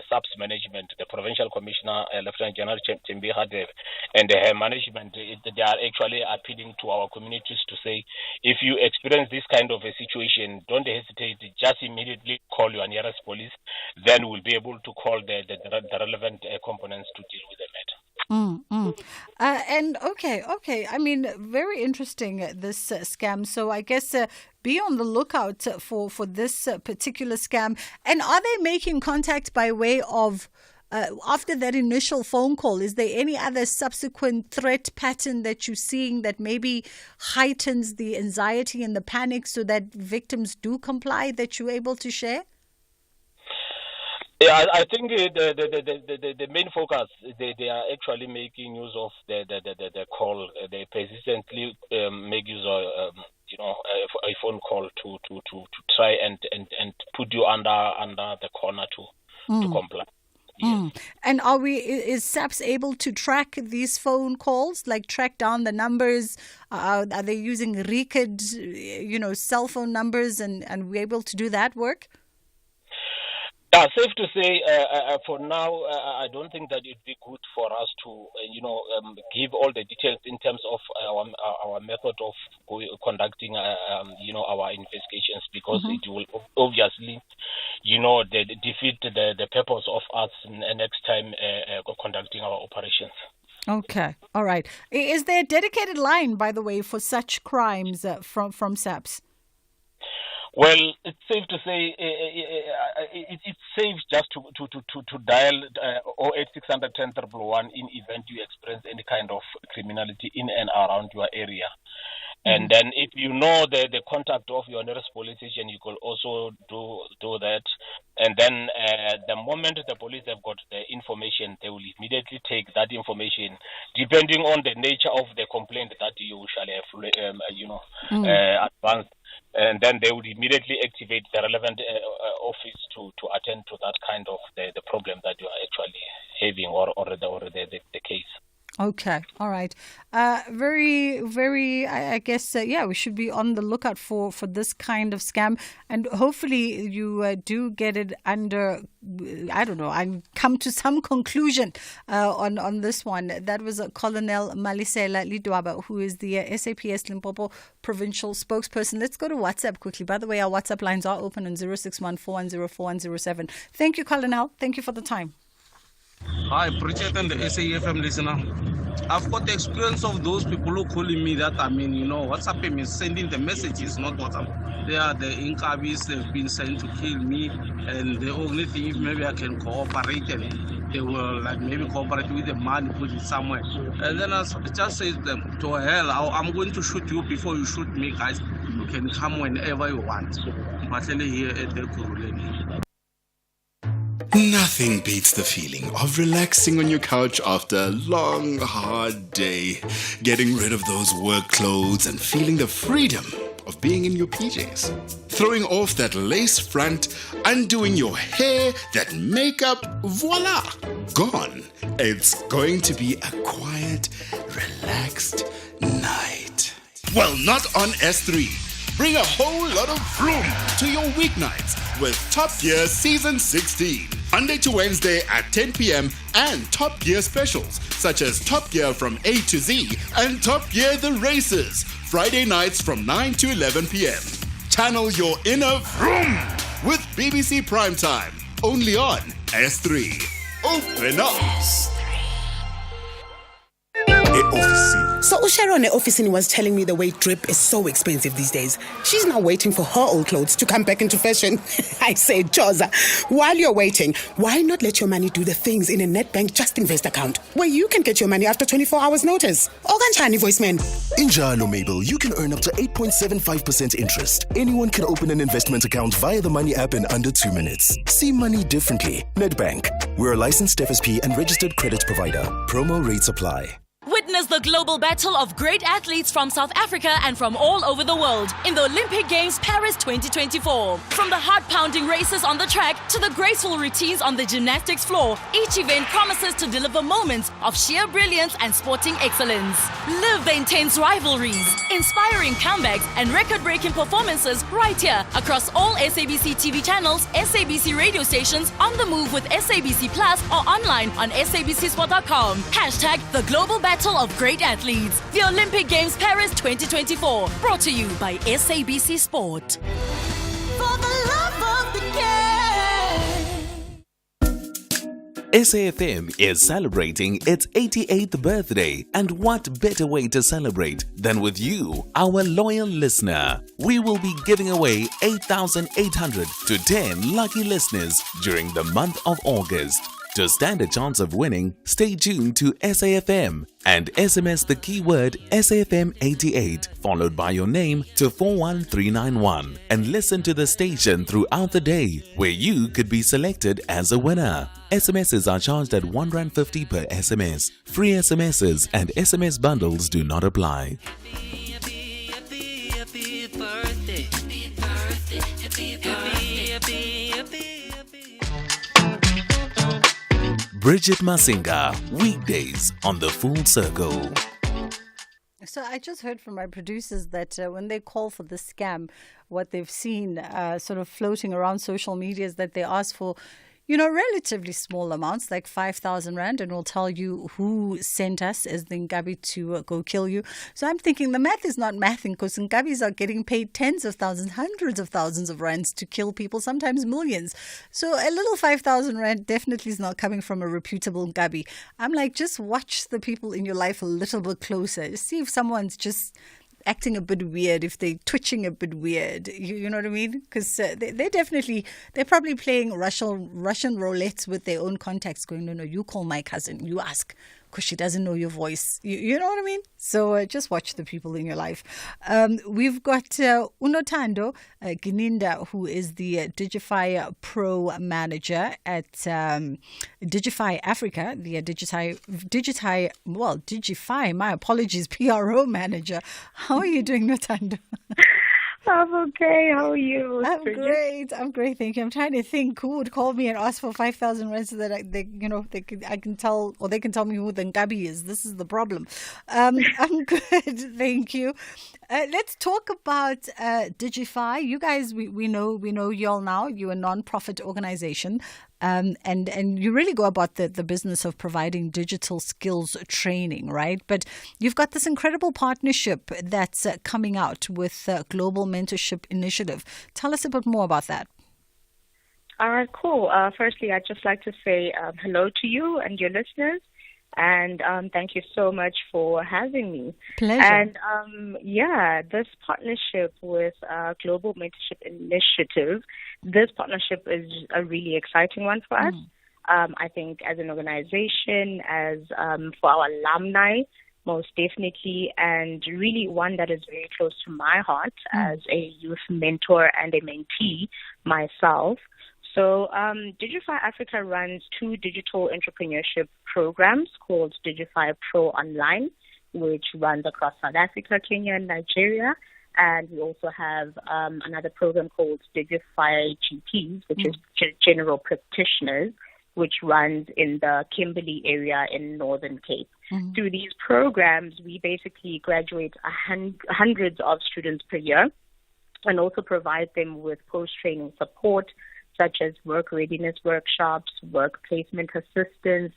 SAPS management, the Provincial Commissioner, Lieutenant General Tembi Hadev, and her management, they are actually appealing to our communities to say, if you experience this kind of a situation, don't hesitate, just immediately call your nearest police. Then we'll be able to call the relevant components to deal with the matter. And okay. I mean, very interesting, this scam. So I guess be on the lookout for this particular scam. And are they making contact by way of, after that initial phone call, is there any other subsequent threat pattern that you're seeing that maybe heightens the anxiety and the panic so that victims do comply, that you're able to share? Yeah, I think the main focus, they are actually making use of the call. They persistently make use of a phone call to try and put you under the corner to comply. Yes. And is SAPS able to track these phone calls, like track down the numbers? Are they using recorded, cell phone numbers, and we're able to do that work? Yeah, safe to say, for now, I don't think that it'd be good for us to, give all the details in terms of our method of conducting, our investigations, because it will obviously, defeat the purpose of us next time conducting our operations. Okay, all right. Is there a dedicated line, by the way, for such crimes from SAPS? Well, it's safe to say it's safe just to dial 08600 101 in event you experience any kind of criminality in and around your area. And then if you know the contact of your nearest police station, you could also do that. And then the moment the police have got the information, they will immediately take that information, depending on the nature of the complaint that you shall have, advance. And then they would immediately activate the relevant office to attend to that kind of the problem that you are actually having or the case. Okay, all right. Very, very, I guess, we should be on the lookout for this kind of scam. And hopefully you do get it under, and come to some conclusion on this one. That was Colonel Malisela Lidwaba, who is the SAPS Limpopo provincial spokesperson. Let's go to WhatsApp quickly. By the way, our WhatsApp lines are open on 061-410-4107. Thank you, Colonel. Thank you for the time. Hi, Bridget and the SAFM listener. I've got the experience of those people who calling me that, WhatsApp is sending the messages, not WhatsApp. They are the Inkabis, they've been sent to kill me, and the only thing, if maybe I can cooperate, and they will maybe cooperate with the man, put it somewhere. And then I just say to them, to hell, I'm going to shoot you before you shoot me, guys. You can come whenever you want. Particularly here at the Kuruleni. Nothing beats the feeling of relaxing on your couch after a long, hard day, getting rid of those work clothes and feeling the freedom of being in your PJs. Throwing off that lace front, undoing your hair, that makeup, voila, gone. It's going to be a quiet, relaxed night. Well, not on S3. Bring a whole lot of vroom to your weeknights with Top Gear Season 16. Monday to Wednesday at 10 p.m. and Top Gear specials such as Top Gear from A to Z and Top Gear The Races. Friday nights from 9 to 11 p.m. Channel your inner vroom with BBC Primetime. Only on S3. Open up. So Sharon at office was telling me the way drip is so expensive these days. She's now waiting for her old clothes to come back into fashion. I say, Joza, while you're waiting, why not let your money do the things in a Nedbank Just Invest account where you can get your money after 24 hours notice? Oganchani voiceman. In Jalo Mabel, you can earn up to 8.75% interest. Anyone can open an investment account via the Money app in under 2 minutes. See money differently. Nedbank. We're a licensed FSP and registered credit provider. Promo rates apply. With Witness the global battle of great athletes from South Africa and from all over the world in the Olympic Games Paris 2024. From the heart-pounding races on the track to the graceful routines on the gymnastics floor, each event promises to deliver moments of sheer brilliance and sporting excellence. Live the intense rivalries, inspiring comebacks, and record-breaking performances right here across all SABC TV channels, SABC radio stations, on the move with SABC Plus, or online on sabcsport.com. Hashtag the global battle of great athletes. The Olympic Games Paris 2024. Brought to you by SABC Sport. For the love of the game. SAFM is celebrating its 88th birthday, and what better way to celebrate than with you, our loyal listener. We will be giving away 8,800 to 10 lucky listeners during the month of August. To stand a chance of winning, stay tuned to SAFM and SMS the keyword SAFM88 followed by your name to 41391 and listen to the station throughout the day, where you could be selected as a winner. SMSs are charged at R1.50 per SMS. Free SMSs and SMS bundles do not apply. Bridget Masinga, weekdays on The Full Circle. So I just heard from my producers that when they call for the scam, what they've seen sort of floating around social media is that they ask for, relatively small amounts, like 5,000 Rand, and we'll tell you who sent us as the Ngabi to go kill you. So I'm thinking the math is not mathing, because Ngabis are getting paid tens of thousands, hundreds of thousands of Rands to kill people, sometimes millions. So a little 5,000 Rand definitely is not coming from a reputable Ngabi. I'm like, just watch the people in your life a little bit closer. Just see if someone's just acting a bit weird, if they're twitching a bit weird, you know what I mean? Because they're probably playing Russian roulettes with their own contacts, going, no, you call my cousin, you ask, because she doesn't know your voice. You know what I mean? So just watch the people in your life. We've got Unotando Gininda, who is the Digify Pro manager at Digify Africa, the Digify, my apologies, PRO manager. How are you doing, Notando? I'm okay. How are you? I'm great. Thank you. I'm trying to think who would call me and ask for 5,000 Rand so that I can tell, or they can tell me who the Ngabi is. This is the problem. I'm good. Thank you. Let's talk about Digify. You guys, we know you all now. You're a non-profit organization. And you really go about the business of providing digital skills training, right? But you've got this incredible partnership that's coming out with Global Mentorship Initiative. Tell us a bit more about that. All right, cool. Firstly, I'd just like to say hello to you and your listeners. And thank you so much for having me. Pleasure. And this partnership with Global Mentorship Initiative, this partnership is a really exciting one for us. I think as an organization, as for our alumni, most definitely, and really one that is very close to my heart as a youth mentor and a mentee myself. So Digify Africa runs 2 digital entrepreneurship programs called Digify Pro Online, which runs across South Africa, Kenya, and Nigeria. And we also have another program called Digify GPs, which is General Practitioners, which runs in the Kimberley area in Northern Cape. Through these programs, we basically graduate hundreds of students per year and also provide them with post-training support, such as work readiness workshops, work placement assistance,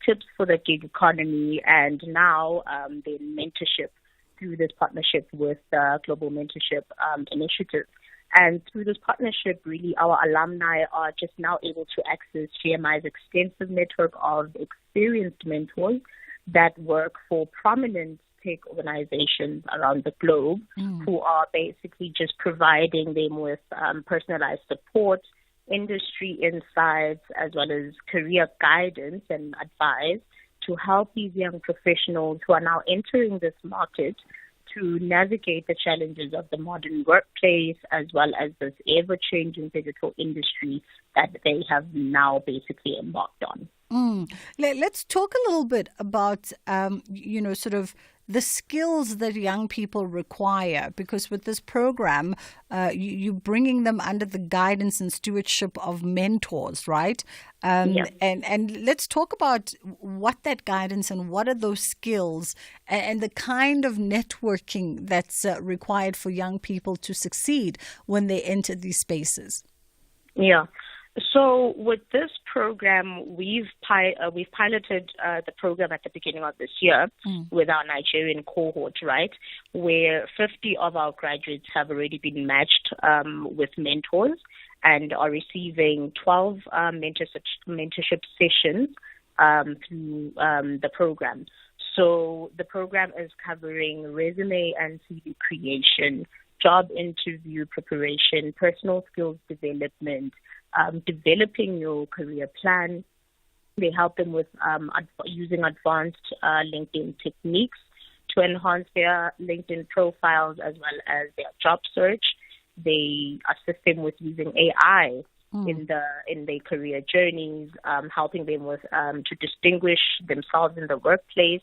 tips for the gig economy, and now the mentorship through this partnership with the Global Mentorship Initiative. And through this partnership, really, our alumni are just now able to access GMI's extensive network of experienced mentors that work for prominent tech organizations around the globe who are basically just providing them with personalized support, industry insights, as well as career guidance and advice to help these young professionals who are now entering this market to navigate the challenges of the modern workplace, as well as this ever-changing digital industry that they have now basically embarked on. Let's talk a little bit about, sort of the skills that young people require, because with this program, you're bringing them under the guidance and stewardship of mentors, right? And let's talk about what that guidance and what are those skills and the kind of networking that's required for young people to succeed when they enter these spaces. Yeah. So with this program, we've piloted the program at the beginning of this year with our Nigerian cohort, right, where 50 of our graduates have already been matched with mentors and are receiving 12 mentorship sessions through the program. So the program is covering resume and CV creation, job interview preparation, personal skills development, developing your career plan. They help them with using advanced LinkedIn techniques to enhance their LinkedIn profiles as well as their job search. They assist them with using AI in their career journeys, helping them with to distinguish themselves in the workplace,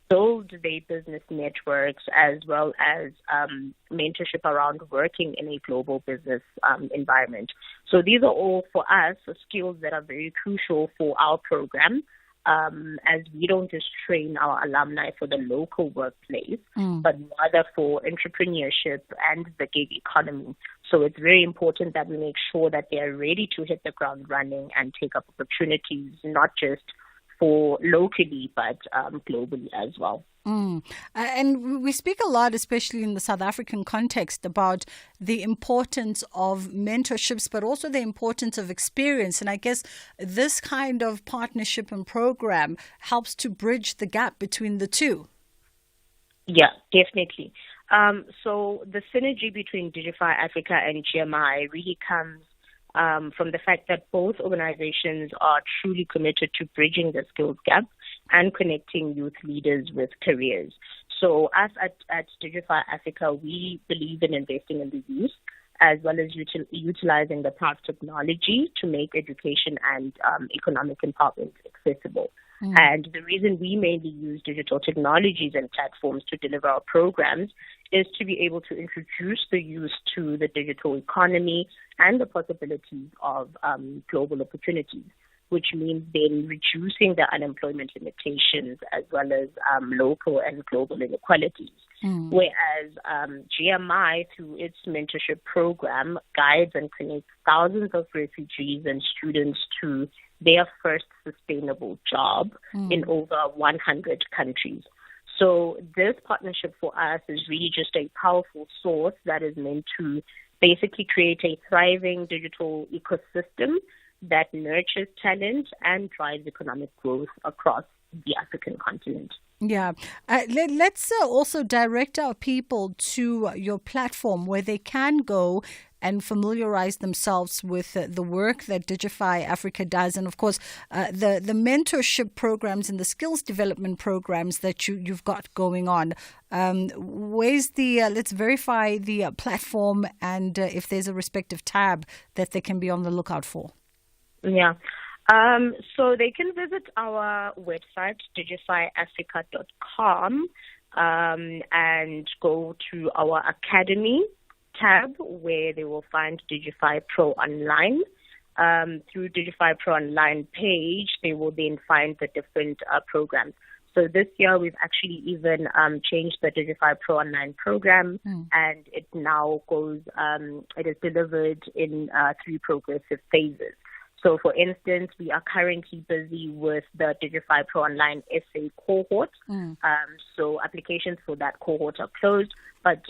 build their business networks, as well as mentorship around working in a global business environment. So these are all, for us, skills that are very crucial for our program, as we don't just train our alumni for the local workplace, but rather for entrepreneurship and the gig economy. So it's very important that we make sure that they are ready to hit the ground running and take up opportunities, not just for locally, but globally as well. And we speak a lot, especially in the South African context, about the importance of mentorships, but also the importance of experience. And I guess this kind of partnership and program helps to bridge the gap between the two. Yeah, definitely. So the synergy between Digify Africa and GMI really comes from the fact that both organizations are truly committed to bridging the skills gap and connecting youth leaders with careers. So us at Digify Africa, we believe in investing in the youth as well as utilizing the power of technology to make education and economic empowerment accessible. And the reason we mainly use digital technologies and platforms to deliver our programs is to be able to introduce the youth to the digital economy and the possibilities of global opportunities, which means then reducing the unemployment limitations as well as local and global inequalities. Whereas GMI, through its mentorship program, guides and connects thousands of refugees and students to their first sustainable job in over 100 countries. So this partnership for us is really just a powerful source that is meant to basically create a thriving digital ecosystem that nurtures talent and drives economic growth across the African continent. Yeah. Let's also direct our people to your platform where they can go and familiarize themselves with the work that Digify Africa does. And, of course, the mentorship programs and the skills development programs that you've got going on. Where's the, let's verify the platform and if there's a respective tab that they can be on the lookout for. Yeah. So they can visit our website, digifyafrica.com, and go to our Academy tab where they will find Digify Pro Online. Through Digify Pro Online page, they will then find the different programs. So this year we've actually even changed the Digify Pro Online program, and it now goes, it is delivered in 3 progressive phases. So, for instance, we are currently busy with the Digify Pro Online essay cohort. So applications for that cohort are closed, but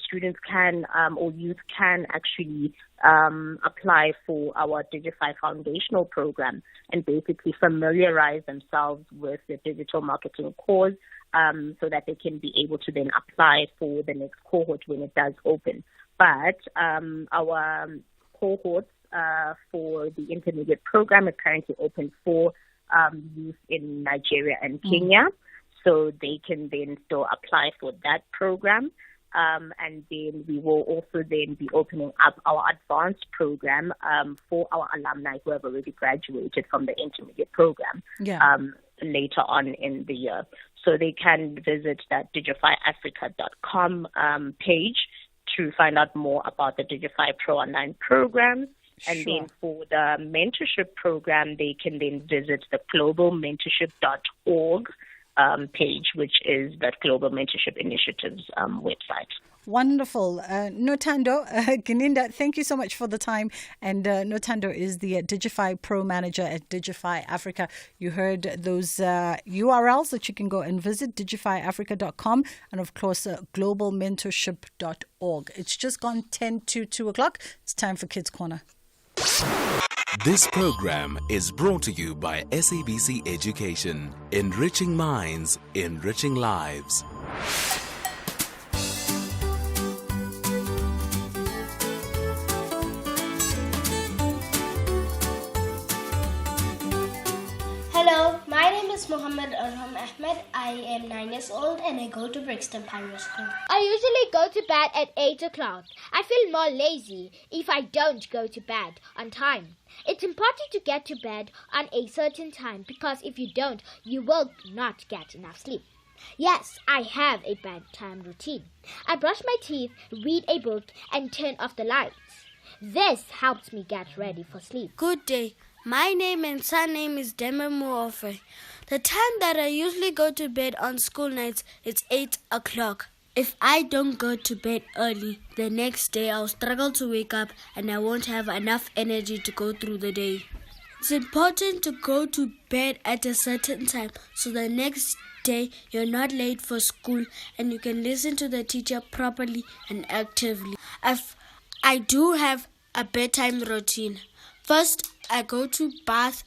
students can or youth can actually apply for our Digify Foundational program and basically familiarize themselves with the digital marketing course so that they can be able to then apply for the next cohort when it does open. But our cohorts for the intermediate program is currently open for youth in Nigeria and Kenya, so they can then still apply for that program. And then we will also then be opening up our advanced program for our alumni who have already graduated from the intermediate program later on in the year. So they can visit that digifyafrica.com page to find out more about the Digify Pro Online program. And then for the mentorship program, they can then visit the globalmentorship.org page, which is that Global Mentorship Initiative's website. Wonderful. Notando, Gininda, thank you so much for the time. And Notando is the Digify Pro Manager at Digify Africa. You heard those URLs that you can go and visit, digifyafrica.com, and of course, globalmentorship.org. It's just gone 10 to 2 o'clock. It's time for Kids Corner. This program is brought to you by SABC Education, enriching minds, enriching lives. Hello, my name is Mohammed Arham Ahmed. I am 9 years old and I go to Brixton Primary School. I usually go to bed at 8 o'clock. I feel more lazy if I don't go to bed on time. It's important to get to bed on a certain time because if you don't, you will not get enough sleep. Yes, I have a bedtime routine. I brush my teeth, read a book, and turn off the lights. This helps me get ready for sleep. Good day. My name and surname is Deme Muofe. The time that I usually go to bed on school nights is 8 o'clock. If I don't go to bed early, the next day I'll struggle to wake up and I won't have enough energy to go through the day. It's important to go to bed at a certain time so the next day you're not late for school and you can listen to the teacher properly and actively. I do have a bedtime routine. First, I go to bath,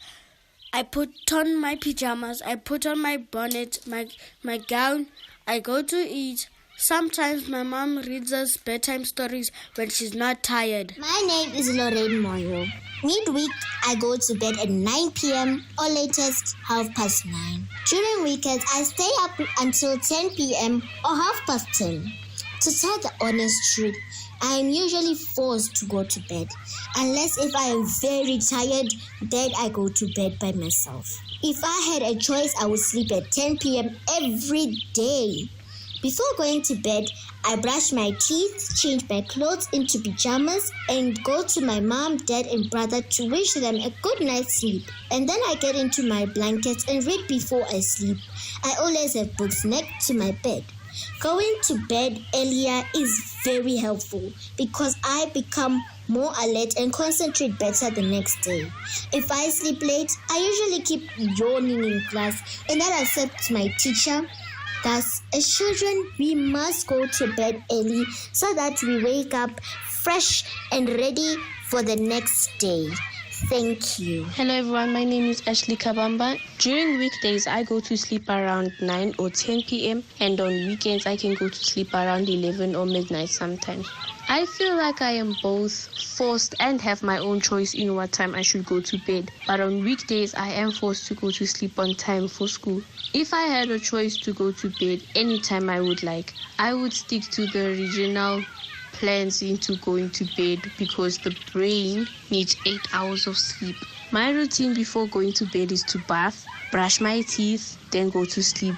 I put on my pajamas, I put on my bonnet, my gown, I go to eat. Sometimes my mom reads us bedtime stories when she's not tired. My name is Lorraine Moyo. Midweek, I go to bed at 9 p.m. or latest 9:30. During weekends, I stay up until 10 p.m. or 10:30. To tell the honest truth, I am usually forced to go to bed. Unless if I am very tired, then I go to bed by myself. If I had a choice, I would sleep at 10 p.m. every day. Before going to bed, I brush my teeth, change my clothes into pajamas, and go to my mom, dad, and brother to wish them a good night's sleep. And then I get into my blankets and read before I sleep. I always have books next to my bed. Going to bed earlier is very helpful because I become more alert and concentrate better the next day. If I sleep late, I usually keep yawning in class and that upsets my teacher. Thus, as children, we must go to bed early so that we wake up fresh and ready for the next day. Thank you. Hello everyone, my name is Ashley Kabamba. During weekdays, I go to sleep around 9 or 10 p.m. and on weekends, I can go to sleep around 11 or midnight sometimes. I feel like I am both forced and have my own choice in what time I should go to bed. But on weekdays, I am forced to go to sleep on time for school. If I had a choice to go to bed anytime I would like, I would stick to the original plans into going to bed because the brain needs 8 hours of sleep. My routine before going to bed is to bath, brush my teeth, then go to sleep.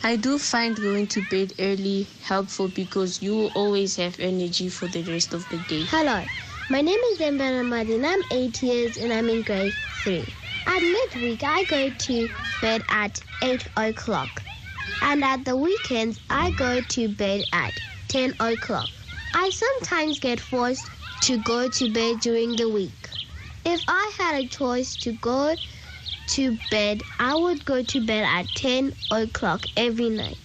I do find going to bed early helpful because you will always have energy for the rest of the day. Hello, my name is Dembana Madin. I'm 8 years and I'm in grade 3. At midweek, I go to bed at 8 o'clock. And at the weekends, I go to bed at 10 o'clock. I sometimes get forced to go to bed during the week. If I had a choice to go to bed, I would go to bed at 10 o'clock every night.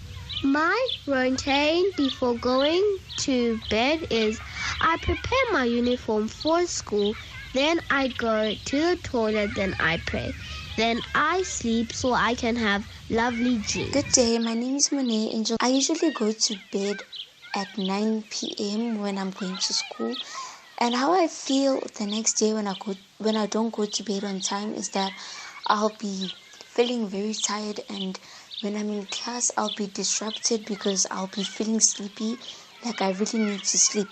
My routine before going to bed is I prepare my uniform for school, then I go to the toilet, then I pray. Then I sleep so I can have lovely dreams. Good day, my name is Monet Angel. I usually go to bed at 9 p.m. when I'm going to school. And how I feel the next day when I don't go to bed on time is that I'll be feeling very tired, and when I'm in class I'll be disrupted because I'll be feeling sleepy. like I really need to sleep.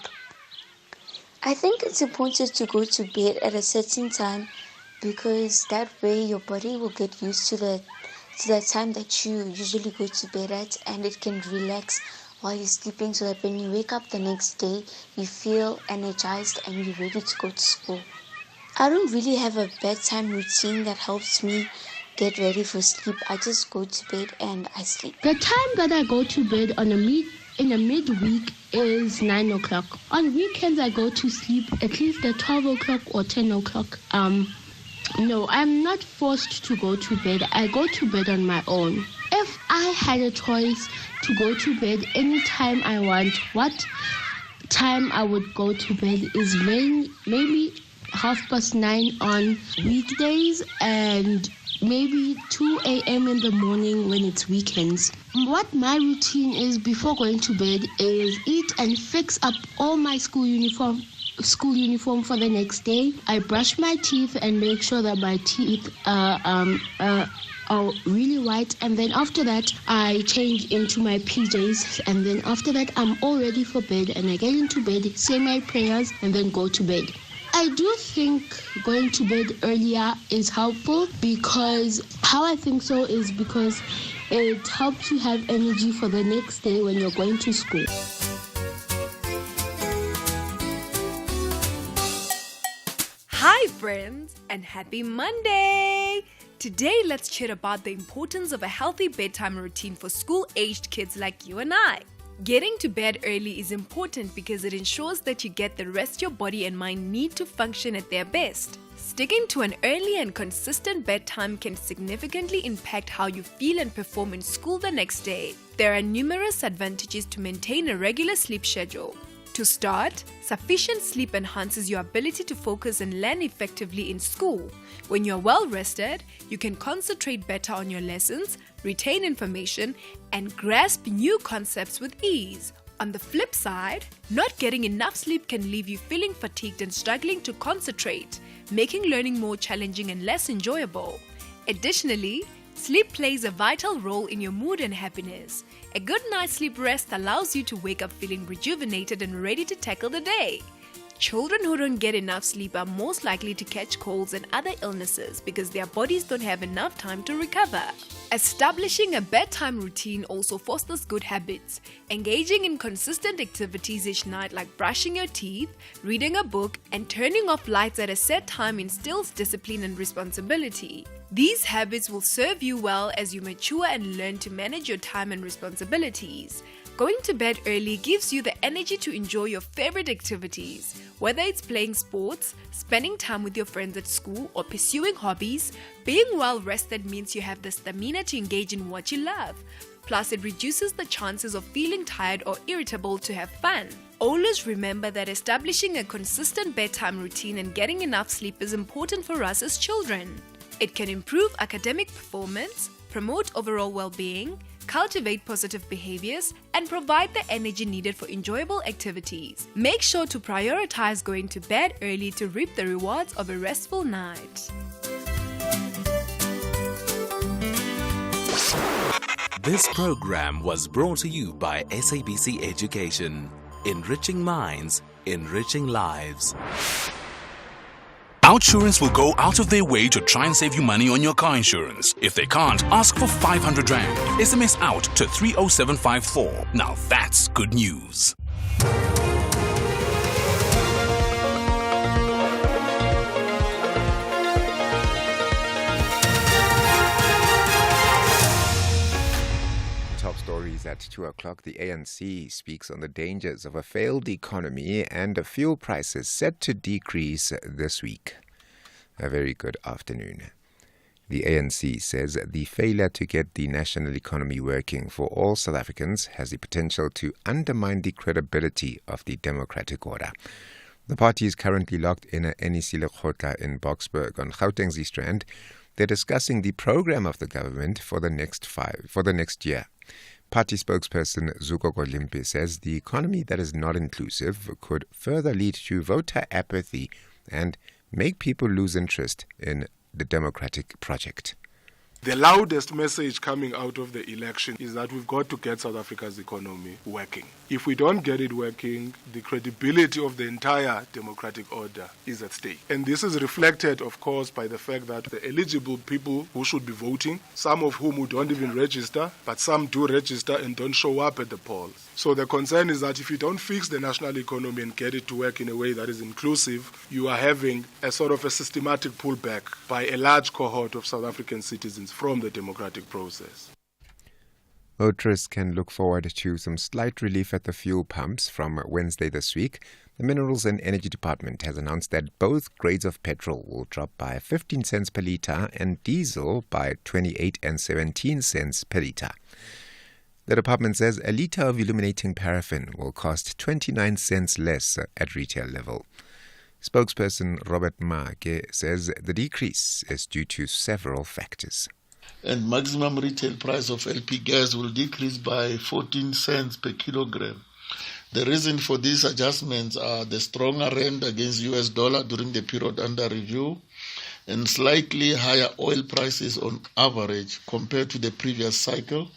I think it's important to go to bed at a certain time because that way your body will get used to the time that you usually go to bed at, and it can relax while you're sleeping so that when you wake up the next day, you feel energized and you're ready to go to school. I don't really have a bedtime routine that helps me get ready for sleep. I just go to bed and I sleep. The time that I go to bed in a midweek is 9 o'clock. On weekends, I go to sleep at least at 12 o'clock or 10 o'clock. No, I'm not forced to go to bed. I go to bed on my own. If I had a choice to go to bed anytime I want, what time I would go to bed is maybe 9:30 on weekdays and maybe 2 a.m. in the morning when it's weekends. What my routine is before going to bed is eat and fix up all my school uniform for the next day. I brush my teeth and make sure that my teeth are really white, and then after that I change into my PJs, and then after that I'm all ready for bed, and I get into bed, say my prayers, and then go to bed. I do think going to bed earlier is helpful because how I think so is because it helps you have energy for the next day when you're going to school. Hi friends, and happy Monday! Today let's chat about the importance of a healthy bedtime routine for school-aged kids like you and I. Getting to bed early is important because it ensures that you get the rest your body and mind need to function at their best. Sticking to an early and consistent bedtime can significantly impact how you feel and perform in school the next day. There are numerous advantages to maintain a regular sleep schedule. To start, sufficient sleep enhances your ability to focus and learn effectively in school. When you're well rested, you can concentrate better on your lessons, retain information, and grasp new concepts with ease. On the flip side, not getting enough sleep can leave you feeling fatigued and struggling to concentrate, making learning more challenging and less enjoyable. Additionally, sleep plays a vital role in your mood and happiness. A good night's sleep rest allows you to wake up feeling rejuvenated and ready to tackle the day. Children who don't get enough sleep are most likely to catch colds and other illnesses because their bodies don't have enough time to recover. Establishing a bedtime routine also fosters good habits. Engaging in consistent activities each night like brushing your teeth, reading a book, and turning off lights at a set time instills discipline and responsibility. These habits will serve you well as you mature and learn to manage your time and responsibilities. Going to bed early gives you the energy to enjoy your favorite activities. Whether it's playing sports, spending time with your friends at school, or pursuing hobbies, being well rested means you have the stamina to engage in what you love. Plus, it reduces the chances of feeling tired or irritable to have fun. Always remember that establishing a consistent bedtime routine and getting enough sleep is important for us as children. It can improve academic performance, promote overall well-being, cultivate positive behaviors, and provide the energy needed for enjoyable activities. Make sure to prioritize going to bed early to reap the rewards of a restful night. This program was brought to you by SABC Education. Enriching minds, enriching lives. Outsurance will go out of their way to try and save you money on your car insurance. If they can't, ask for 500 Rand. SMS out to 30754. Now that's good news. Top stories at 2 o'clock. The ANC speaks on the dangers of a failed economy and fuel prices set to decrease this week. A very good afternoon. The ANC says the failure to get the national economy working for all South Africans has the potential to undermine the credibility of the democratic order. The party is currently locked in a NEC Lekgotla in Boksburg on Gauteng's Strand. They're discussing the program of the government for the next year. Party spokesperson Zuko Golimpi says the economy that is not inclusive could further lead to voter apathy and make people lose interest in the democratic project. The loudest message coming out of the election is that we've got to get South Africa's economy working. If we don't get it working, the credibility of the entire democratic order is at stake. And this is reflected, of course, by the fact that the eligible people who should be voting, some of whom who don't even register, but some do register and don't show up at the polls. So the concern is that if you don't fix the national economy and get it to work in a way that is inclusive, you are having a sort of a systematic pullback by a large cohort of South African citizens from the democratic process. Motorists can look forward to some slight relief at the fuel pumps from Wednesday this week. The Minerals and Energy Department has announced that both grades of petrol will drop by 15 cents per litre and diesel by 28 and 17 cents per litre. The department says a litre of illuminating paraffin will cost 29 cents less at retail level. Spokesperson Robert Maake says the decrease is due to several factors. And maximum retail price of LP gas will decrease by 14 cents per kilogram. The reason for these adjustments are the stronger rand against US dollar during the period under review and slightly higher oil prices on average compared to the previous cycle.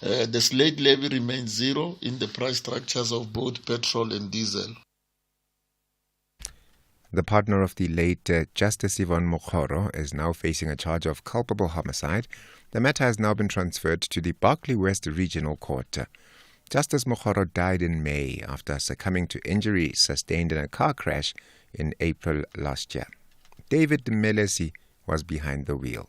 The slate levy remains zero in the price structures of both petrol and diesel. The partner of the late Justice Yvonne Mokgoro is now facing a charge of culpable homicide. The matter has now been transferred to the Berkeley West Regional Court. Justice Mokgoro died in May after succumbing to injuries sustained in a car crash in April last year. David Melesi was behind the wheel.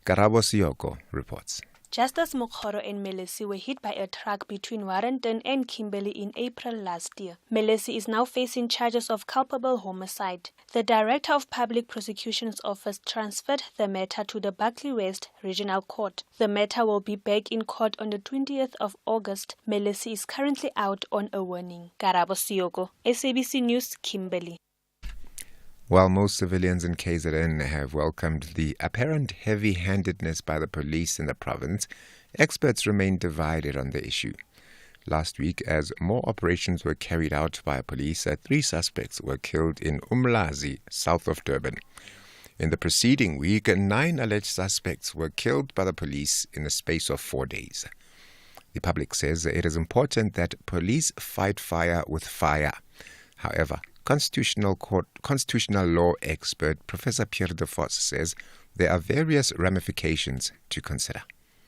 Karabo Siyoko reports. Justice Mokgoro and Melesi were hit by a truck between Warrenton and Kimberley in April last year. Melesi is now facing charges of culpable homicide. The Director of Public Prosecution's Office transferred the matter to the Berkeley West Regional Court. The matter will be back in court on the 20th of August. Melesi is currently out on a warning. Karabo Siyoko, SABC News, Kimberley. While most civilians in KZN have welcomed the apparent heavy-handedness by the police in the province, experts remain divided on the issue. Last week, as more operations were carried out by police, 3 suspects were killed in Umlazi, south of Durban. In the preceding week, 9 alleged suspects were killed by the police in a space of 4 days. The public says it is important that police fight fire with fire. However, Constitutional law expert Professor Pierre de Vos says there are various ramifications to consider.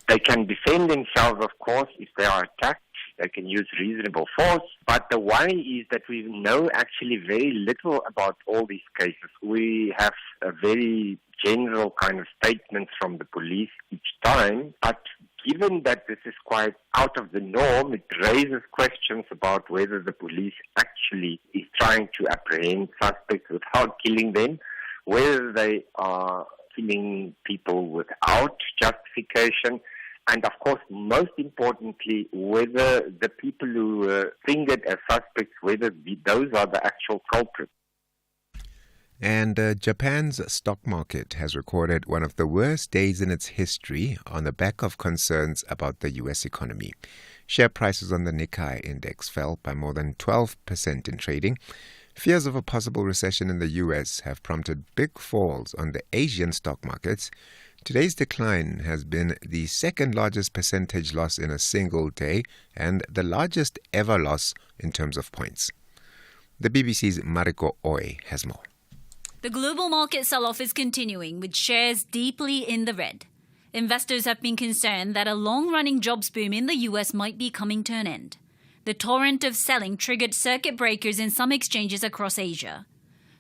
They can defend themselves, of course, if they are attacked. They can use reasonable force. But the worry is that we know actually very little about all these cases. We have a very general kind of statements from the police each time. But given that this is quite out of the norm, it raises questions about whether the police actually is trying to apprehend suspects without killing them, whether they are killing people without justification, and of course, most importantly, whether the people who were fingered as suspects, whether those are the actual culprits. And Japan's stock market has recorded one of the worst days in its history on the back of concerns about the U.S. economy. Share prices on the Nikkei index fell by more than 12% in trading. Fears of a possible recession in the U.S. have prompted big falls on the Asian stock markets. Today's decline has been the second largest percentage loss in a single day and the largest ever loss in terms of points. The BBC's Mariko Oy has more. The global market sell-off is continuing, with shares deeply in the red. Investors have been concerned that a long-running jobs boom in the US might be coming to an end. The torrent of selling triggered circuit breakers in some exchanges across Asia.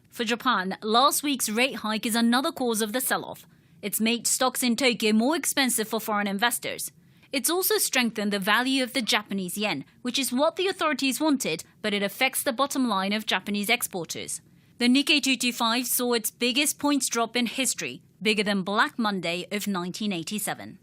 For Japan, last week's rate hike is another cause of the sell-off. It's made stocks in Tokyo more expensive for foreign investors. It's also strengthened the value of the Japanese yen, which is what the authorities wanted, but it affects the bottom line of Japanese exporters. The Nikkei 225 saw its biggest points drop in history, bigger than Black Monday of 1987.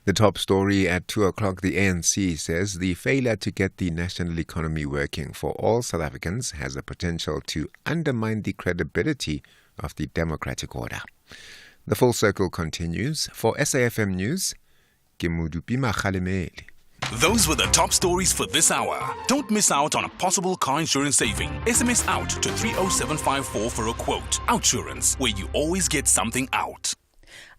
The top story at 2 o'clock, the ANC says the failure to get the national economy working for all South Africans has the potential to undermine the credibility of the democratic order. The full circle continues. For SAFM News, Kimudupi Makhalemeli. Those were the top stories for this hour. Don't miss out on a possible car insurance saving. SMS out to 30754 for a quote. Outsurance, where you always get something out.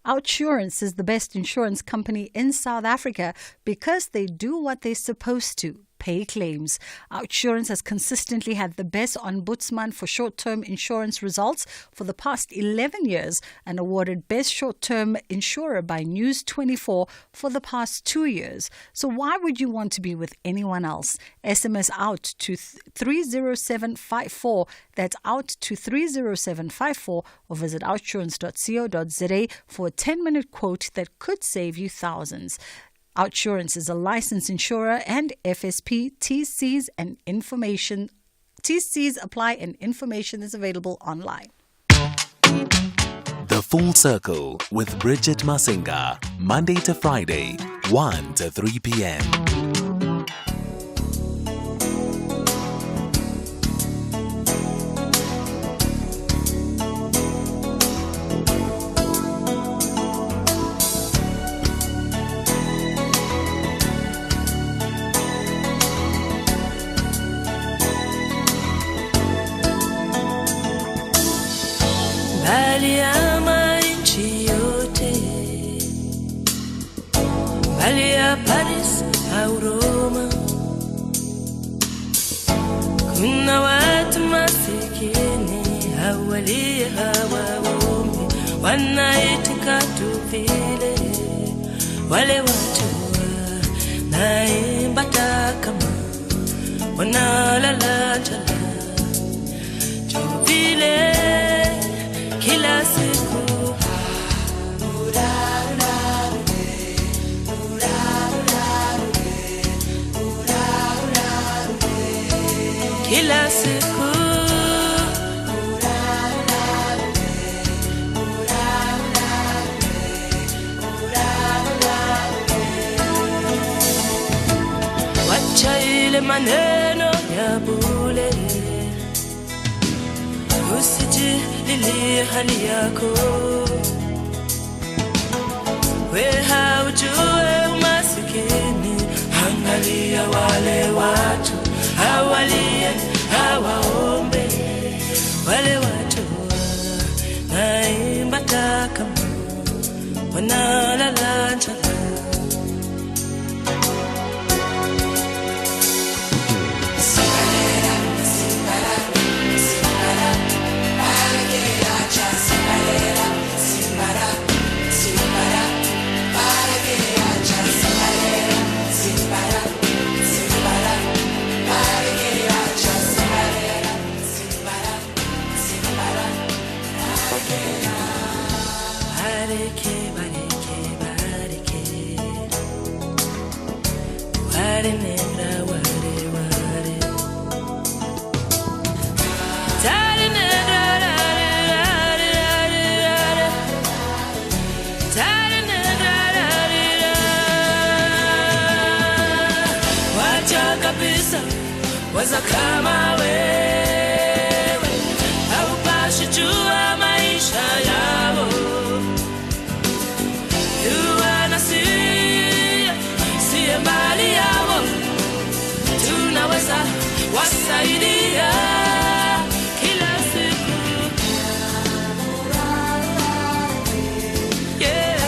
Outsurance is the best insurance company in South Africa because they do what they're supposed to. Pay claims. Outsurance has consistently had the best ombudsman for short-term insurance results for the past 11 years and awarded Best Short-Term Insurer by News 24 for the past 2 years. So why would you want to be with anyone else? SMS out to 30754. That's out to 30754 or visit outsurance.co.za for a 10-minute quote that could save you thousands. Outsurance is a licensed insurer and FSP. TCs apply and information is available online. The Full Circle with Bridget Masinga, Monday to Friday, 1 to 3 p.m. Mbali ya mainchi yote, mbali ya Paris au Roma, kuna watu masikini hawali hawaombi, wanaitika tu vile wale watu naimba kama wanalala njala tu vile kila siku. Kila siku. Wacha ile maneno ya bure, usijililie hali yako, we haujue umasikini. Angalia wale watu hawalie hawaombe, wale watu naimba kama wanalala njala. Waza kama wewe haupashi jua maisha yao, yuwana siye mbali yao, tunaweza wasaidia kila siku. Yeah.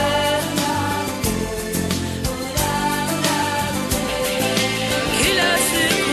Kila siku.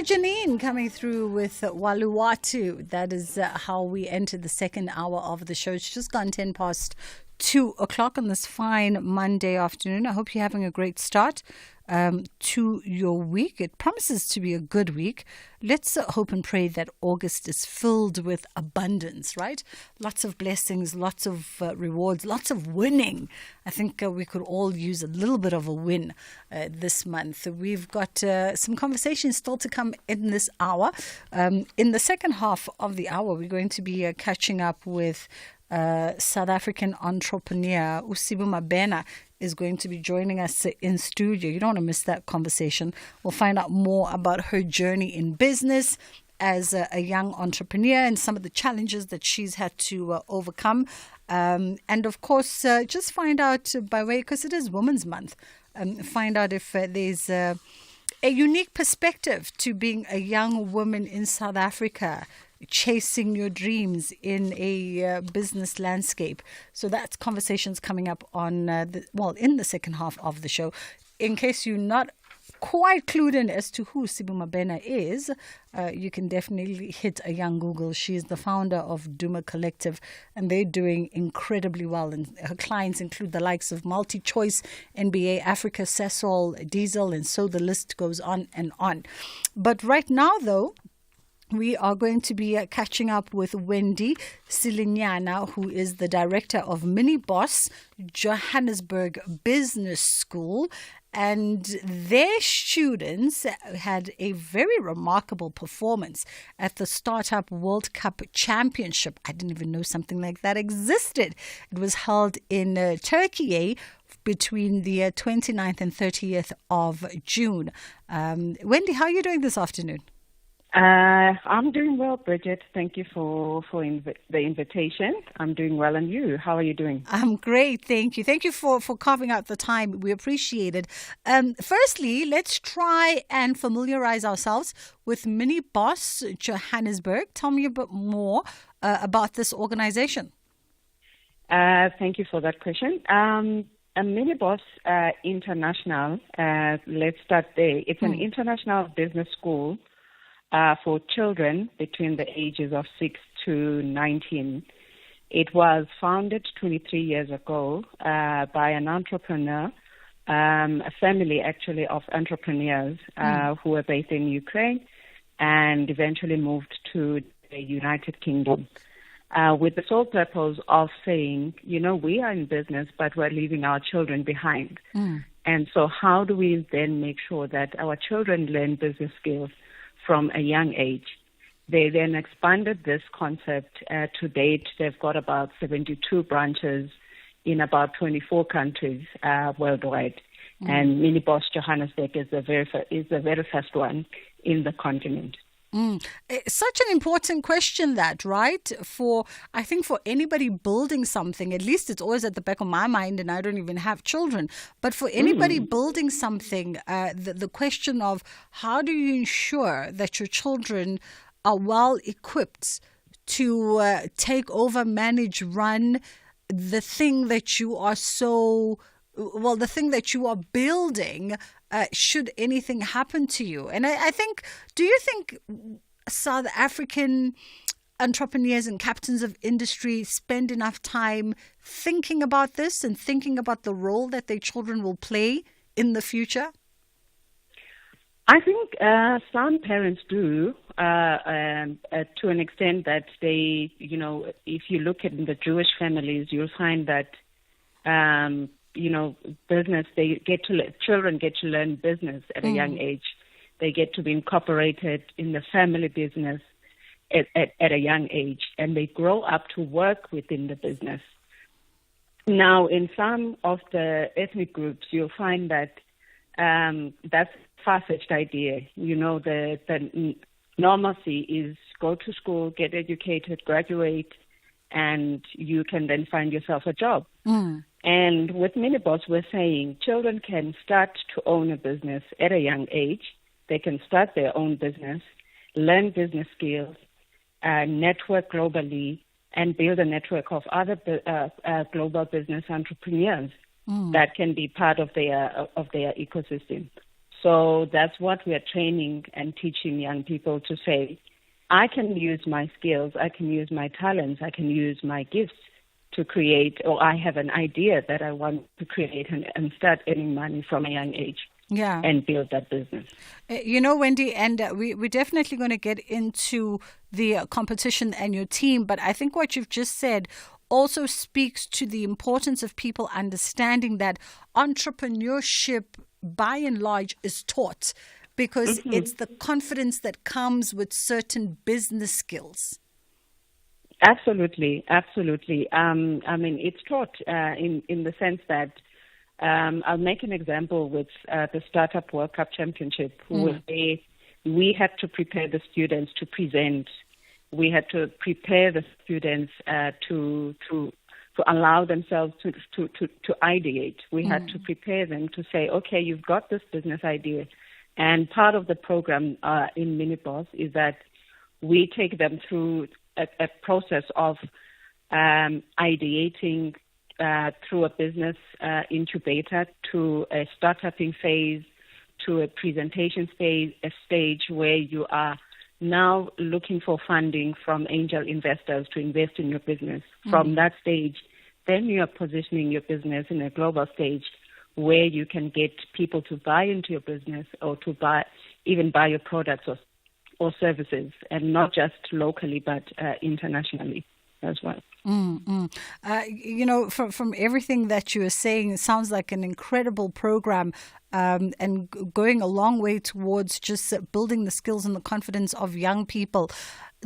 Janine coming through with Waluwatu. That is how we enter the second hour of the show. It's just gone 10 past 2 o'clock on this fine Monday afternoon. I hope you're having a great start to your week. It promises to be a good week. Let's hope and pray that August is filled with abundance, right? Lots of blessings, lots of rewards, lots of winning. I think we could all use a little bit of a win this month. We've got some conversations still to come in this hour. In the second half of the hour, we're going to be catching up with South African entrepreneur Usibu Mabena is going to be joining us in studio. You don't want to miss that conversation. We'll find out more about her journey in business as a young entrepreneur and some of the challenges that she's had to overcome. And of course, just find out by way, because it is Women's Month, find out if there's a unique perspective to being a young woman in South Africa, chasing your dreams in a business landscape. So that's conversations coming up on, in the second half of the show. In case you're not quite clued in as to who Sibu Mabena is, you can definitely hit a young Google. She's the founder of Duma Collective, and they're doing incredibly well. And her clients include the likes of MultiChoice, NBA Africa, Sasol, Diesel, and so the list goes on and on. But right now, though, we are going to be catching up with Wendy Silinyana, who is the director of Mini Boss Johannesburg Business School. And their students had a very remarkable performance at the Startup World Cup Championship. I didn't even know something like that existed. It was held in Turkey between the 29th and 30th of June. Wendy, how are you doing this afternoon? I'm doing well, Bridget. Thank you for the invitation. I'm doing well, and you? How are you doing? I'm great, thank you. Thank you for carving out the time. We appreciate it. Firstly, let's try and familiarize ourselves with Mini Boss Johannesburg. Tell me a bit more about this organization. Thank you for that question. Mini Boss International, let's start there. It's an international business school for children between the ages of 6 to 19. It was founded 23 years ago by an entrepreneur, a family actually of entrepreneurs who were based in Ukraine and eventually moved to the United Kingdom with the sole purpose of saying, we are in business, but we're leaving our children behind. And so how do we then make sure that our children learn business skills from a young age? They then expanded this concept. To date, they've got about 72 branches in about 24 countries worldwide. And Mini Boss Johannesburg is the very first one in the continent. Such an important question, that, right? I think for anybody building something, at least it's always at the back of my mind, and I don't even have children, but for anybody building something, the question of how do you ensure that your children are well equipped to take over, manage, run the thing that you are the thing that you are building, should anything happen to you. And I think, do you think South African entrepreneurs and captains of industry spend enough time thinking about this and thinking about the role that their children will play in the future? I think some parents do, to an extent that they, if you look at the Jewish families, you'll find that business, children get to learn business at a young age. They get to be incorporated in the family business at a young age, and they grow up to work within the business. Now, in some of the ethnic groups, you'll find that that's a far-fetched idea. The normalcy is go to school, get educated, graduate, and you can then find yourself a job. And with Mini Boss, we're saying children can start to own a business at a young age. They can start their own business, learn business skills, network globally, and build a network of other global business entrepreneurs that can be part of their ecosystem. So that's what we are training and teaching young people to say, I can use my skills, I can use my talents, I can use my gifts to create, or I have an idea that I want to create and start earning money from a young age. and build that business. Wendy, and we're definitely going to get into the competition and your team, but I think what you've just said also speaks to the importance of people understanding that entrepreneurship, by and large, is taught because it's the confidence that comes with certain business skills. Absolutely. It's taught in the sense that I'll make an example with the Startup World Cup Championship, where we had to prepare the students to present. We had to prepare the students to allow themselves to ideate. We had to prepare them to say, okay, you've got this business idea. And part of the program in Miniboss is that we take them through a process of ideating through a business incubator to a startupping phase, to a presentation phase, a stage where you are now looking for funding from angel investors to invest in your business. From that stage, then you are positioning your business in a global stage where you can get people to buy into your business or to buy your products or services, and not just locally but internationally as well. From everything that you are saying, it sounds like an incredible program and going a long way towards just building the skills and the confidence of young people.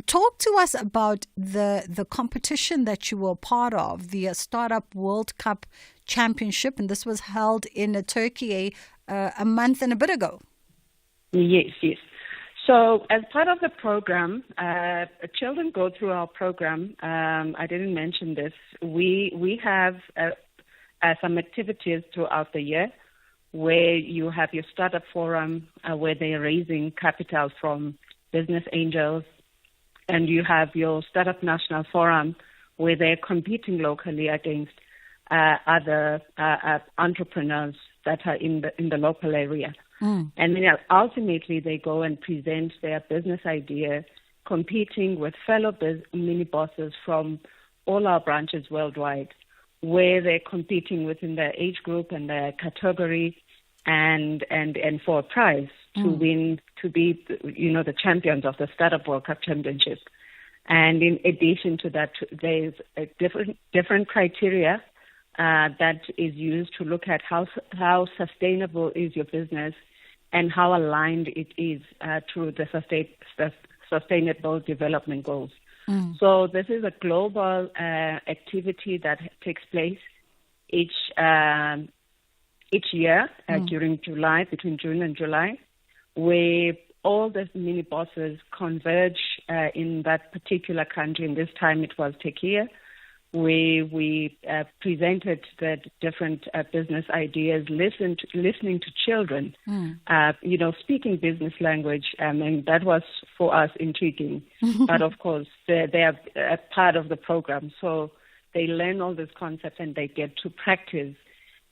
Talk to us about the competition that you were part of, the Startup World Cup Championship, and this was held in Turkey a month and a bit ago. Yes. So as part of the program, children go through our program. I didn't mention this. We have some activities throughout the year where you have your startup forum where they're raising capital from business angels, and you have your startup national forum where they're competing locally against other entrepreneurs that are in the local area. And then ultimately they go and present their business idea, competing with fellow mini bosses from all our branches worldwide, where they're competing within their age group and their category, and for a prize to win, to be the champions of the Startup World Cup Championship. And in addition to that, there's a different criteria that is used to look at how sustainable is your business and how aligned it is to the sustainable development goals. So this is a global activity that takes place each year during July, between June and July, where all the mini bosses converge in that particular country. And this time it was Turkey, where we presented the different business ideas, listening to children, speaking business language, and that was for us intriguing. But of course, they are a part of the program, so they learn all these concepts and they get to practice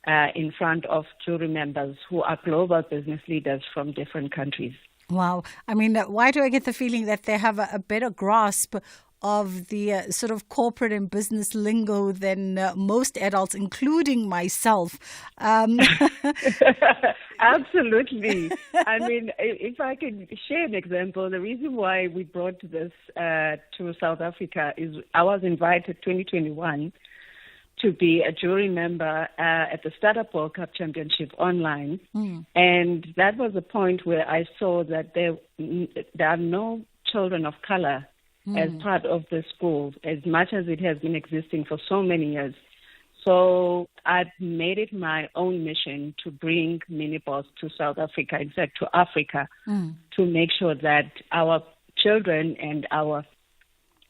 in front of jury members who are global business leaders from different countries. Wow. I mean, why do I get the feeling that they have a better grasp of the sort of corporate and business lingo than most adults, including myself? Absolutely. I mean, if I can share an example, the reason why we brought this to South Africa is I was invited 2021 to be a jury member at the Startup World Cup Championship online. And that was the point where I saw that there are no children of color as part of the school, as much as it has been existing for so many years. So I've made it my own mission to bring Miniboss to South Africa, in fact to Africa, to make sure that our children and our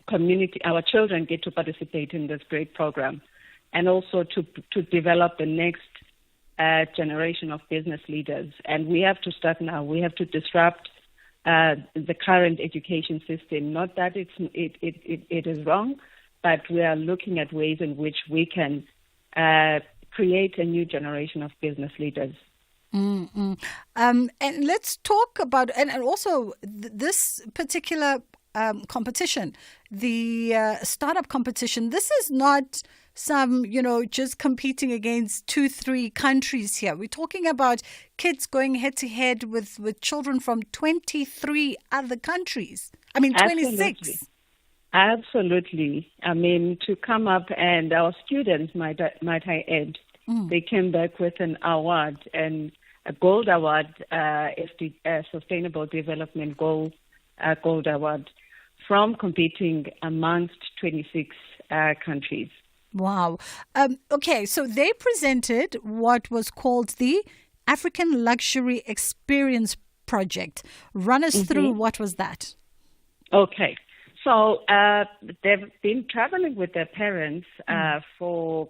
community, our children get to participate in this great program, and also to develop the next generation of business leaders. And we have to start now. We have to disrupt the current education system. Not that it is wrong, but we are looking at ways in which we can create a new generation of business leaders. And let's talk about, and also this particular competition, the startup competition. This is not some, just competing against 2-3 countries here. We're talking about kids going head to head with children from 23 other countries. 26. Absolutely. To come up, and our students, might I add, they came back with an award, and a gold award, Sustainable Development Gold Award, from competing amongst 26 countries. Wow. Okay, so they presented what was called the African Luxury Experience Project. Run us through what was that. Okay. So they've been traveling with their parents for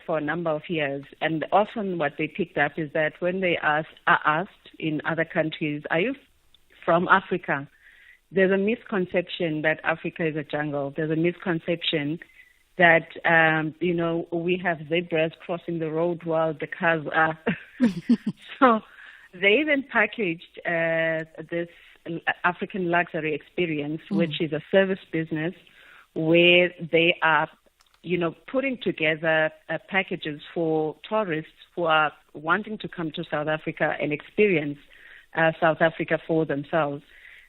a number of years, and often what they picked up is that when they are asked in other countries, "Are you from Africa?" There's a misconception that Africa is a jungle. There's a misconception that we have zebras crossing the road while the cars are. So they even packaged this African Luxury Experience, which is a service business where they are, putting together packages for tourists who are wanting to come to South Africa and experience South Africa for themselves.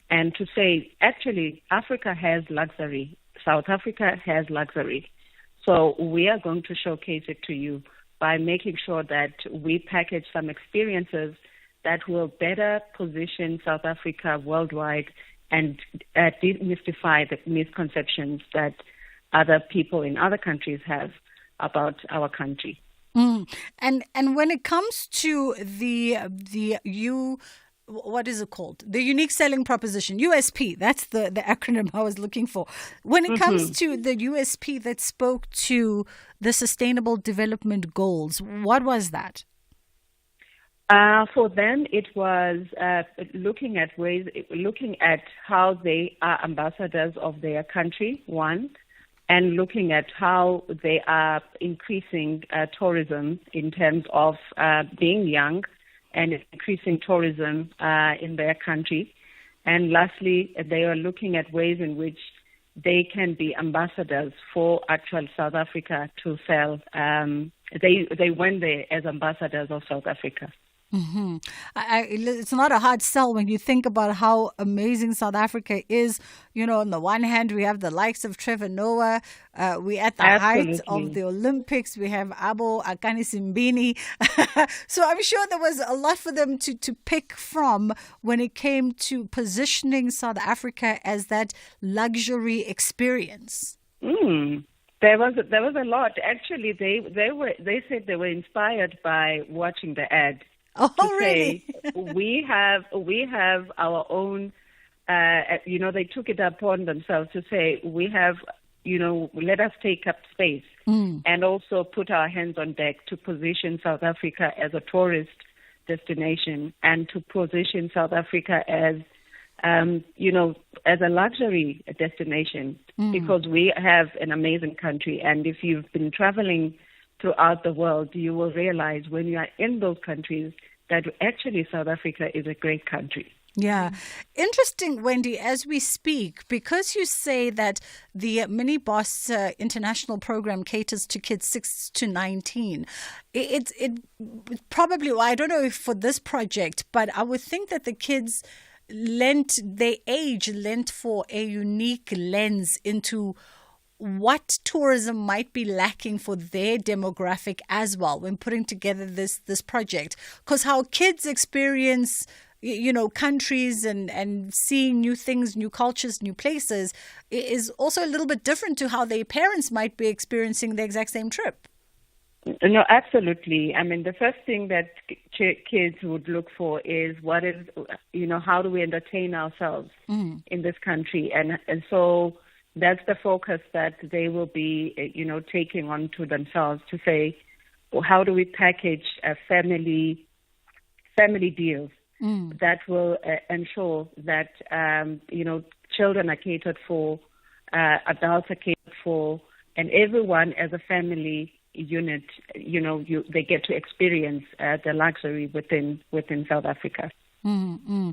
And to say, actually, Africa has luxury. South Africa has luxury. So we are going to showcase it to you by making sure that we package some experiences that will better position South Africa worldwide and demystify the misconceptions that other people in other countries have about our country. And when it comes to what is it called? The unique selling proposition, USP. That's the acronym I was looking for. When it comes to the USP that spoke to the Sustainable Development Goals, what was that? For them, it was looking at how they are ambassadors of their country, one, and looking at how they are increasing tourism in terms of being young and increasing tourism in their country. And lastly, they are looking at ways in which they can be ambassadors for actual South Africa to sell. They went there as ambassadors of South Africa. It's not a hard sell when you think about how amazing South Africa is. On the one hand, we have the likes of Trevor Noah. We're at the height of the Olympics. We have Abo Akani Simbini. So I'm sure there was a lot for them to pick from when it came to positioning South Africa as that luxury experience. There was a lot. Actually, they said they were inspired by watching the ad. Oh, really? We have our own, they took it upon themselves to say, we have, let us take up space and also put our hands on deck to position South Africa as a tourist destination and to position South Africa as, as a luxury destination because we have an amazing country. And if you've been traveling throughout the world, you will realize when you are in those countries that actually South Africa is a great country. Yeah. Interesting, Wendy, as we speak, because you say that the Mini Boss international program caters to kids 6 to 19, it probably, I don't know if for this project, but I would think that the kids their age lent for a unique lens into what tourism might be lacking for their demographic as well when putting together this project. Because how kids experience, countries and seeing new things, new cultures, new places is also a little bit different to how their parents might be experiencing the exact same trip. No, absolutely. The first thing that kids would look for is how do we entertain ourselves in this country? And so that's the focus that they will be, taking on to themselves to say, well, how do we package a family deals that will ensure that, children are catered for, adults are catered for, and everyone as a family unit, they get to experience the luxury within South Africa. Mm-hmm.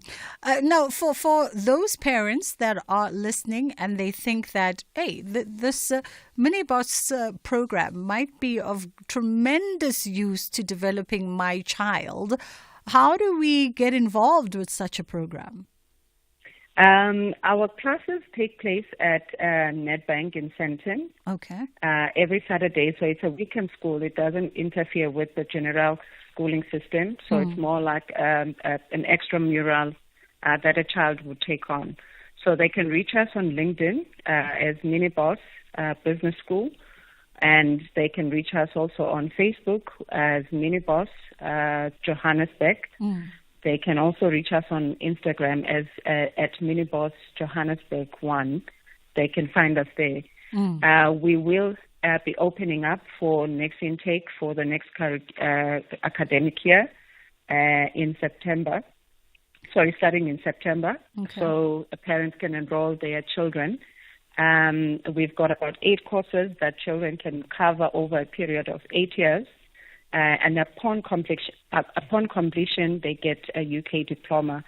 Now, for those parents that are listening and they think that, hey, this mini boss program might be of tremendous use to developing my child, how do we get involved with such a program? Our classes take place at Nedbank in Sandton. Okay. Every Saturday, so it's a weekend school. It doesn't interfere with the general schooling system, so it's more like an extramural that a child would take on. So they can reach us on LinkedIn as Miniboss Business School, and they can reach us also on Facebook as Miniboss Johannesburg. They can also reach us on Instagram as at Miniboss Johannesburg 1. They can find us there. We will be opening up for next intake for the next academic year in September. Starting in September. Okay. So parents can enroll their children. We've got about 8 courses that children can cover over a period of 8 years. And upon completion, they get a UK diploma,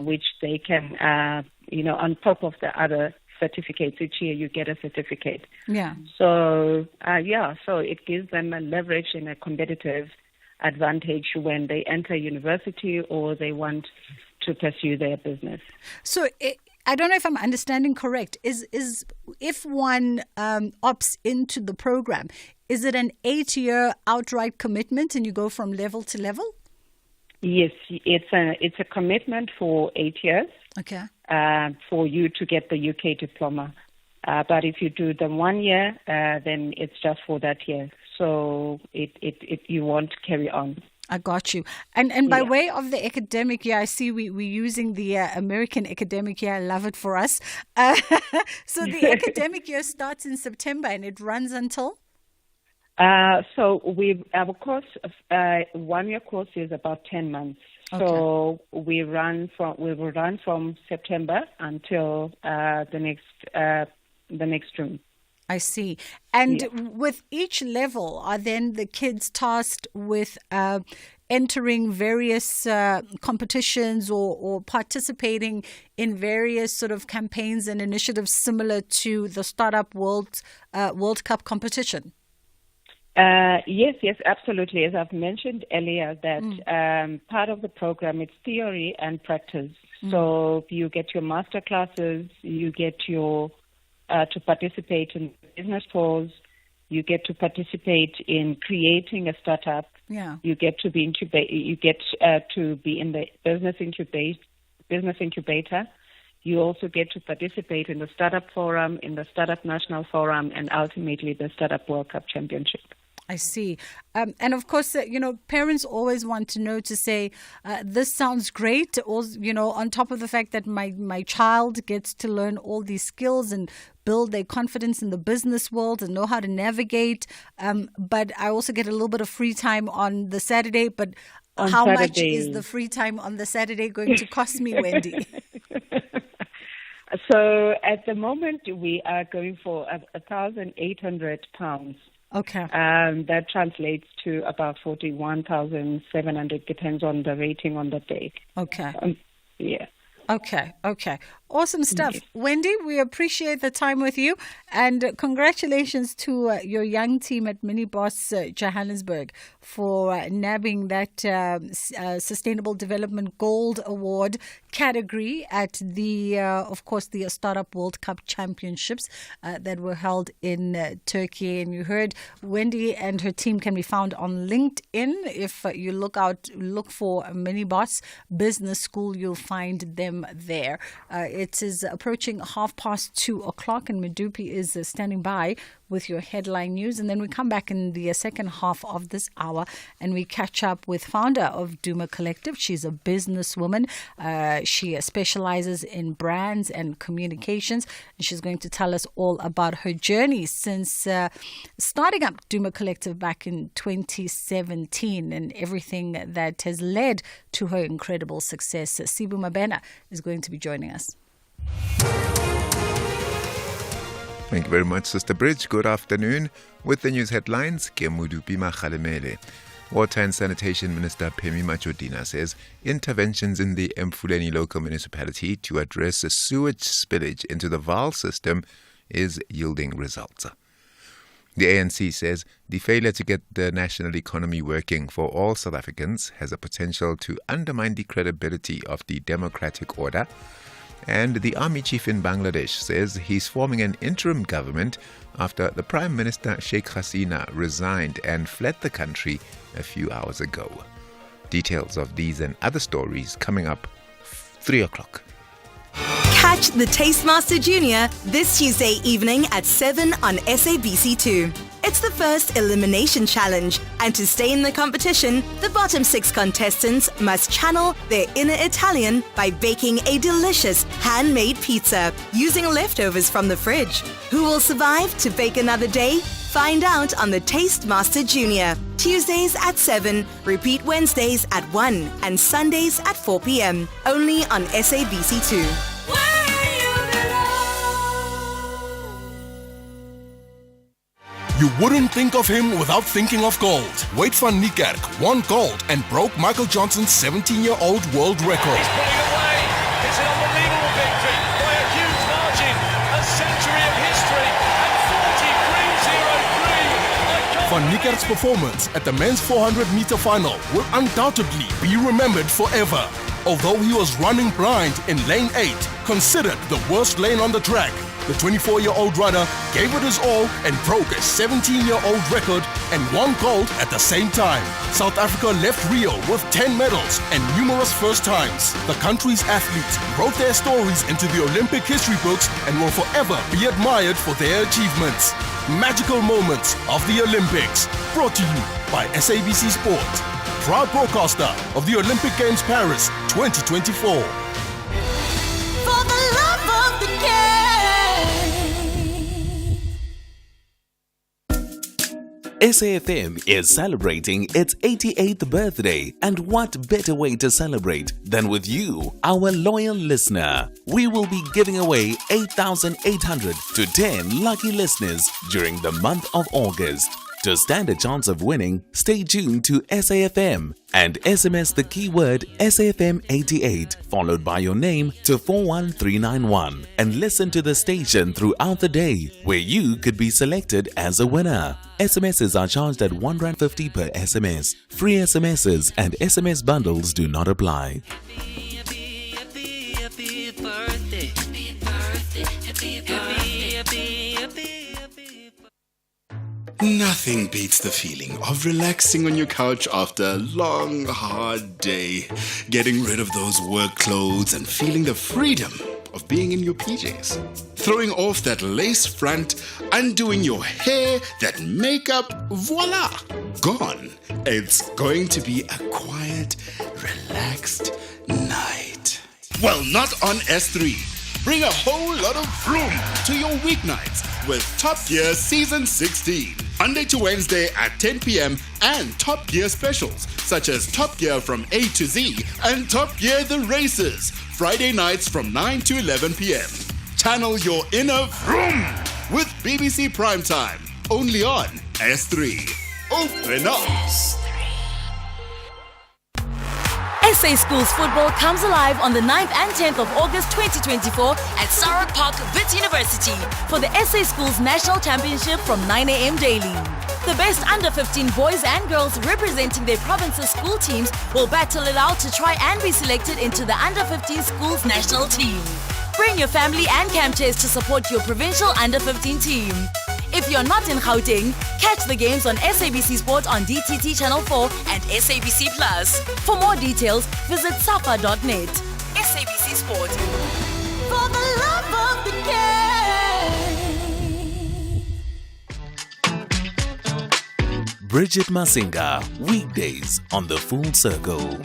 which they can, on top of the other certificates. Each year you get a certificate. Yeah. So, so it gives them a leverage and a competitive advantage when they enter university or they want to pursue their business. So I don't know if I'm understanding correct. Is if one opts into the program, is it an 8-year outright commitment and you go from level to level? Yes, it's a commitment for 8 years. Okay. For you to get the UK diploma. But if you do the 1 year, then it's just for that year. So it you won't carry on. I got you. And by way of the academic year, I see we're using the American academic year. I love it for us. So the academic year starts in September and it runs until? So our course, 1 year course is about 10 months. Okay. So we will run from September until the next June. I see. And with each level, are then the kids tasked with entering various competitions or participating in various sort of campaigns and initiatives similar to the Startup World Cup competition? Yes, absolutely. As I've mentioned earlier, that part of the program, it's theory and practice. So you get your master classes, you get your to participate in business tours, you get to participate in creating a startup. Yeah. You get to be in the business incubator. You also get to participate in the Startup Forum, in the Startup National Forum, and ultimately the Startup World Cup Championship. I see. And of course, parents always want to know to say, this sounds great. Also, on top of the fact that my child gets to learn all these skills and build their confidence in the business world and know how to navigate. But I also get a little bit of free time on the Saturday. But how much is the free time on the Saturday going to cost me, Wendy? So at the moment, we are going for £1,800. Okay. That translates to about 41,700, depends on the rating on the day. Okay. Yeah. Okay. Awesome stuff. Yes. Wendy, we appreciate the time with you and congratulations to your young team at Miniboss Johannesburg for nabbing that Sustainable Development Gold Award category at the, of course, the Startup World Cup Championships that were held in Turkey. And you heard Wendy and her team can be found on LinkedIn. If you look for Miniboss Business School, you'll find them there. It is approaching 2:30 and Medupi is standing by with your headline news. And then we come back in the second half of this hour and we catch up with founder of Duma Collective. She's a businesswoman. She specializes in brands and communications. And she's going to tell us all about her journey since starting up Duma Collective back in 2017 and everything that has led to her incredible success. Sibu Mabena is going to be joining us. Thank you very much, Sister Bridge. Good afternoon. With the news headlines, ke Modupi Makgalemele. Water and Sanitation Minister Phemi Machodina says interventions in the Emfuleni local municipality to address a sewage spillage into the Vaal system is yielding results. The ANC says the failure to get the national economy working for all South Africans has a potential to undermine the credibility of the democratic order. And the army chief in Bangladesh says he's forming an interim government after the Prime Minister Sheikh Hasina resigned and fled the country a few hours ago. Details of these and other stories coming up 3 o'clock. Catch the Tastemaster Junior this Tuesday evening at 7 on SABC2. It's the first elimination challenge, and to stay in the competition, the bottom 6 contestants must channel their inner Italian by baking a delicious handmade pizza using leftovers from the fridge. Who will survive to bake another day? Find out on the Tastemaster Junior. Tuesdays at 7, repeat Wednesdays at 1 and Sundays at 4 p.m. Only on SABC2. You wouldn't think of him without thinking of gold. Wade van Niekerk won gold and broke Michael Johnson's 17-year-old world record. He's pulling away. It's an unbelievable victory by a huge margin. A century of history and 43.03. Van Niekerk's performance at the men's 400-meter final will undoubtedly be remembered forever. Although he was running blind in lane 8, considered the worst lane on the track, the 24-year-old rider gave it his all and broke a 17-year-old record and won gold at the same time. South Africa left Rio with 10 medals and numerous first times. The country's athletes wrote their stories into the Olympic history books and will forever be admired for their achievements. Magical moments of the Olympics, brought to you by SABC Sport, proud broadcaster of the Olympic Games Paris 2024. For the love of the game. SAFM is celebrating its 88th birthday, and what better way to celebrate than with you, our loyal listener. We will be giving away 8,800 to 10 lucky listeners during the month of August. To stand a chance of winning, stay tuned to SAFM and SMS the keyword SAFM88 followed by your name to 41391 and listen to the station throughout the day where you could be selected as a winner. SMSs are charged at R1.50 per SMS. Free SMSs and SMS bundles do not apply. Nothing beats the feeling of relaxing on your couch after a long, hard day, getting rid of those work clothes and feeling the freedom of being in your PJs. Throwing off that lace front, undoing your hair, that makeup, voila, gone. It's going to be a quiet, relaxed night. Well, not on S3. Bring a whole lot of vroom to your weeknights with Top Gear Season 16. Monday to Wednesday at 10 p.m. and Top Gear specials such as Top Gear from A to Z and Top Gear The Races. Friday nights from 9 to 11 p.m. Channel your inner vroom with BBC Primetime. Only on S3. Open up. SA Schools football comes alive on the 9th and 10th of August 2024 at Sarawak Park, Wits University for the SA Schools National Championship from 9 a.m. daily. The best under-15 boys and girls representing their province's school teams will battle it out to try and be selected into the under-15 schools national team. Bring your family and camp chairs to support your provincial under-15 team. If you're not in Gauteng, catch the games on SABC Sport on DTT Channel 4 and SABC Plus. For more details, visit safa.net. SABC Sport. For the love of the game. Bridget Masinga, weekdays on The Full Circle.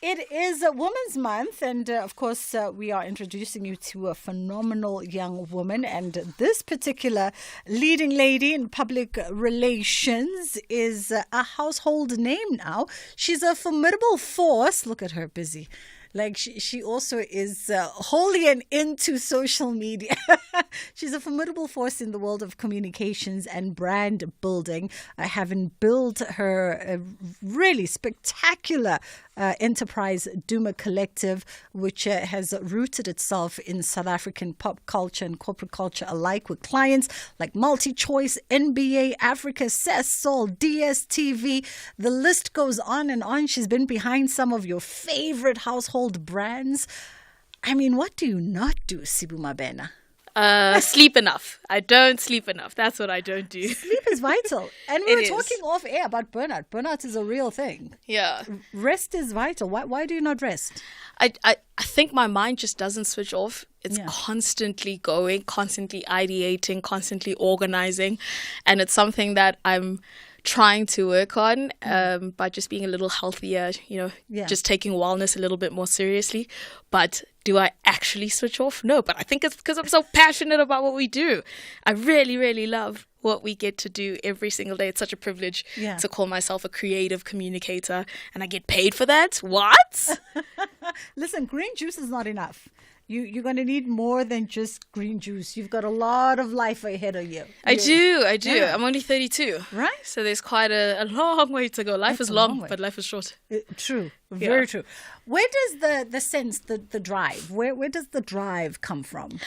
It is Women's Month, and of course, we are introducing you to a phenomenal young woman. And this particular leading lady in public relations is a household name now. She's a formidable force. Look at her busy Like she also is wholly and into social media. She's a formidable force in the world of communications and brand building, having built her really spectacular enterprise Duma Collective, which has rooted itself in South African pop culture and corporate culture alike, with clients like MultiChoice, NBA Africa, Sesol, DSTV. The list goes on and on. She's been behind some of your favorite household brands. I mean, what do you not do, Sibu Mabena? Sleep enough. I don't sleep enough. That's what I don't do. Sleep is vital. And we were talking off air about burnout. Burnout is a real thing. Yeah. Rest is vital. Why do you not rest? I think my mind just doesn't switch off. It's constantly going, constantly ideating, constantly organizing. And it's something that I'm trying to work on by just being a little healthier, just taking wellness a little bit more seriously. But do I actually switch off? No, but I think it's because I'm so passionate about what we do. I really, really love what we get to do every single day. It's such a privilege to call myself a creative communicator, and I get paid for that. What? Listen, green juice is not enough. You're going to need more than just green juice. You've got a lot of life ahead of you. I do. Yeah. I'm only 32. Right. So there's quite a long way to go. Life is long, but life is short. True. Very true. Where does the sense, the drive, where does the drive come from?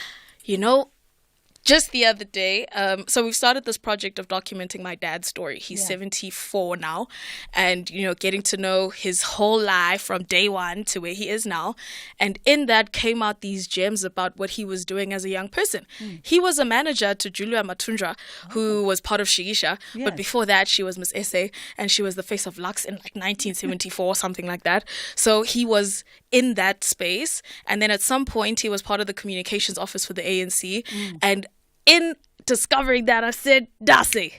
Just the other day, so we've started this project of documenting my dad's story. He's 74 now, and, getting to know his whole life from day one to where he is now. And in that came out these gems about what he was doing as a young person. He was a manager to Julia Matundra, who was part of Shigisha. Yes. But before that, she was Miss Essay, and she was the face of Lux in 1974, something like that. So he was in that space. And then at some point, he was part of the communications office for the ANC. And in discovering that, I said, Dasi.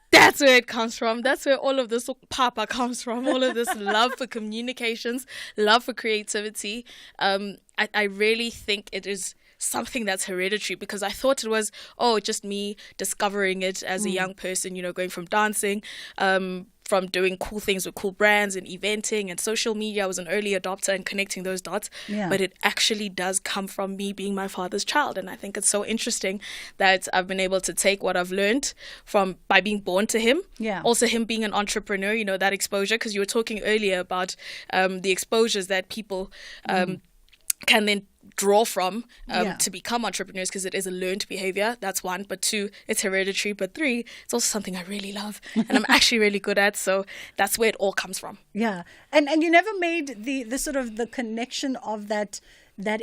That's where it comes from. That's where all of this papa comes from. All of this love for communications, love for creativity. I really think it is something that's hereditary, because I thought it was, just me discovering it as a young person, going from dancing, from doing cool things with cool brands and eventing and social media. I was an early adopter and connecting those dots. Yeah. But it actually does come from me being my father's child. And I think it's so interesting that I've been able to take what I've learned by being born to him. Yeah. Also him being an entrepreneur, that exposure, because you were talking earlier about the exposures that people can then draw from to become entrepreneurs, because it is a learned behavior. That's one. But two, it's hereditary. But three, it's also something I really love and I'm actually really good at. So that's where it all comes from. Yeah. And you never made the sort of the connection of that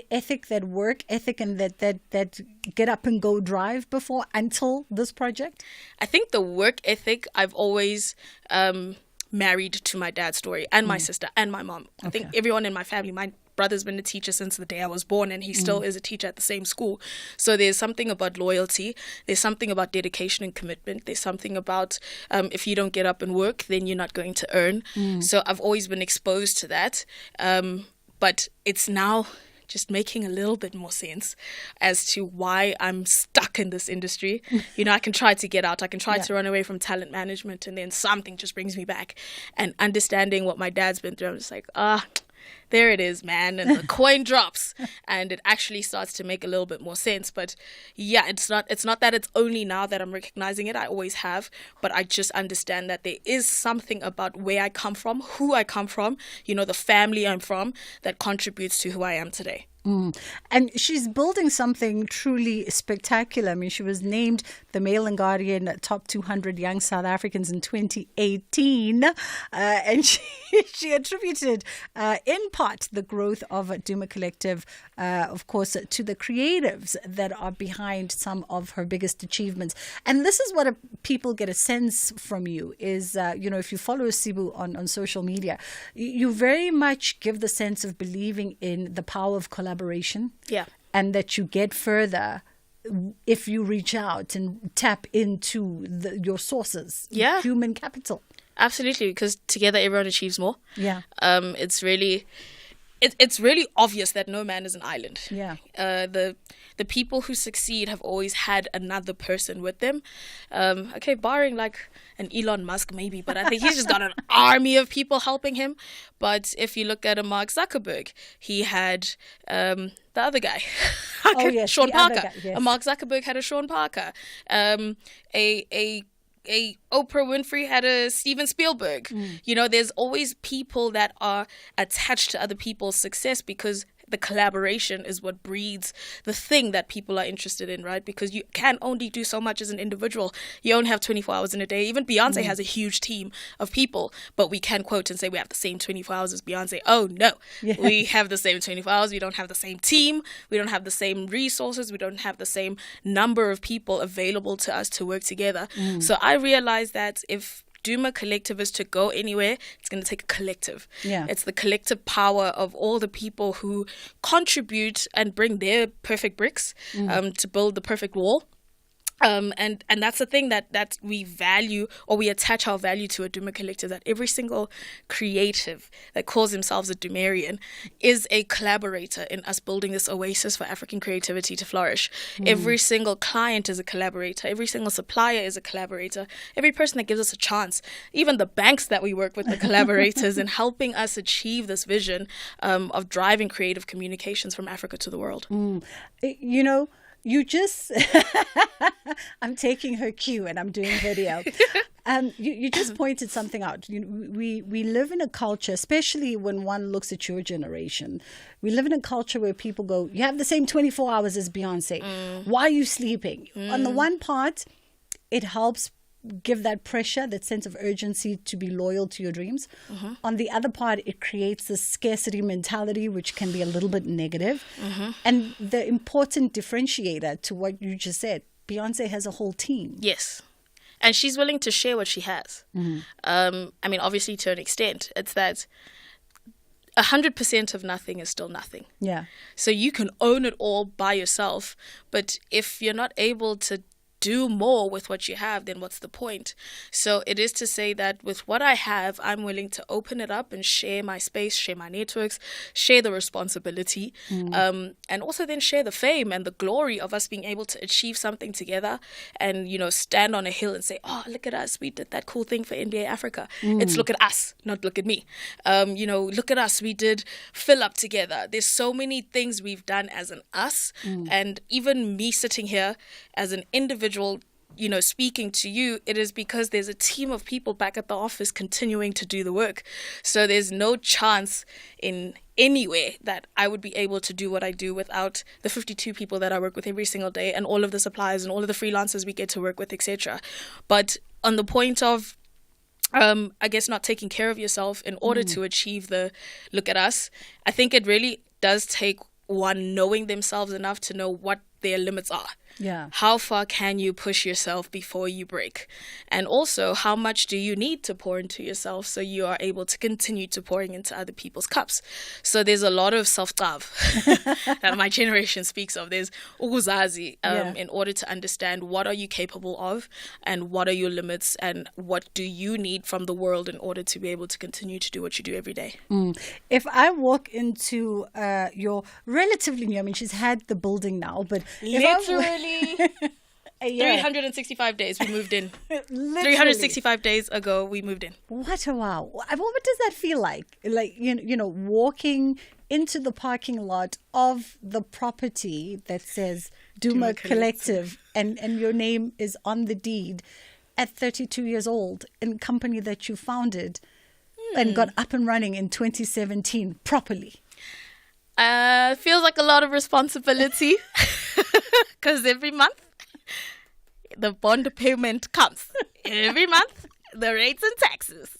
ethic, that work ethic, and that get up and go drive before, until this project? I think the work ethic I've always married to my dad's story, and my sister and my mom. I think everyone in my family, my brother's been a teacher since the day I was born, and he still is a teacher at the same school. So there's something about loyalty. There's something about dedication and commitment. There's something about if you don't get up and work, then you're not going to earn. So I've always been exposed to that. But it's now just making a little bit more sense as to why I'm stuck in this industry. I can try to get out. I can try to run away from talent management, and then something just brings me back. And understanding what my dad's been through, I'm just like, there it is, man. And the coin drops and it actually starts to make a little bit more sense. But yeah, it's not that it's only now that I'm recognizing it. I always have. But I just understand that there is something about where I come from, who I come from, the family I'm from, that contributes to who I am today. And she's building something truly spectacular. I mean, she was named the Mail and Guardian Top 200 Young South Africans in 2018. And she attributed, in part, the growth of Duma Collective, of course, to the creatives that are behind some of her biggest achievements. And this is what people get a sense from you is, if you follow Sibu on social media, you very much give the sense of believing in the power of collaboration. Yeah. And that you get further if you reach out and tap into your sources, human capital. Absolutely, because together everyone achieves more. Yeah. It's really, it's really obvious that no man is an island. Yeah. The people who succeed have always had another person with them. Okay, barring like an Elon Musk maybe, but I think he's just got an army of people helping him. But if you look at a Mark Zuckerberg, he had the other guy, Sean Parker. Guy, yes. A Mark Zuckerberg had a Sean Parker. A Oprah Winfrey had a Steven Spielberg. You know, there's always people that are attached to other people's success because the collaboration is what breeds the thing that people are interested in, right? Because you can only do so much as an individual. You only have 24 hours in a day. Even Beyonce has a huge team of people, but we can quote and say we have the same 24 hours as Beyonce. Oh, no. Yeah. We have the same 24 hours. We don't have the same team. We don't have the same resources. We don't have the same number of people available to us to work together. So I realized that if Duma Collective is to go anywhere, it's going to take a collective. Yeah. It's the collective power of all the people who contribute and bring their perfect bricks to build the perfect wall. And that's the thing that we value, or we attach our value to a Duma Collective, that every single creative that calls themselves a Dumerian is a collaborator in us building this oasis for African creativity to flourish. Every single client is a collaborator. Every single supplier is a collaborator. Every person that gives us a chance, even the banks that we work with, are collaborators in helping us achieve this vision of driving creative communications from Africa to the world. You know, you just, I'm taking her cue and I'm doing video. You just pointed something out. We live in a culture, especially when one looks at your generation, we live in a culture where people go, you have the same 24 hours as Beyonce. Why are you sleeping? On the one part, it helps give that pressure, that sense of urgency to be loyal to your dreams. On the other part, it creates this scarcity mentality, which can be a little bit negative. And the important differentiator to what you just said, Beyonce has a whole team. Yes. And she's willing to share what she has. I mean, obviously to an extent, it's that 100% of nothing is still nothing. Yeah. So you can own it all by yourself, but if you're not able to do more with what you have, then what's the point? So it is to say that with what I have, I'm willing to open it up and share my space, share my networks, share the responsibility, and also then share the fame and the glory of us being able to achieve something together and, you know, stand on a hill and say, oh, look at us, we did that cool thing for NBA Africa. It's look at us, not look at me. You know, look at us, we did Fill Up together. There's so many things we've done as an us, and even me sitting here as an individual, you know, speaking to you, it is because there's a team of people back at the office continuing to do the work. So there's no chance in anywhere that I would be able to do what I do without the 52 people that I work with every single day and all of the suppliers and all of the freelancers we get to work with, etc. But on the point of I guess not taking care of yourself in order to achieve the look at us, I think it really does take one knowing themselves enough to know what their limits are. Yeah. How far can you push yourself before you break? And also, how much do you need to pour into yourself so you are able to continue to pouring into other people's cups? So there's a lot of self-love that my generation speaks of. There's ukuzazi in order to understand what are you capable of and what are your limits and what do you need from the world in order to be able to continue to do what you do every day. If I walk into your relatively new, I mean, she's had the building now, but literally 365 days we moved in. 365 days ago we moved in. What a wow. What does that feel like? Like, you know, walking into the parking lot of the property that says Duma Collective and your name is on the deed at 32 years old in a company that you founded and got up and running in 2017 properly. Feels like a lot of responsibility because every month the bond payment comes. Every month the rates and taxes.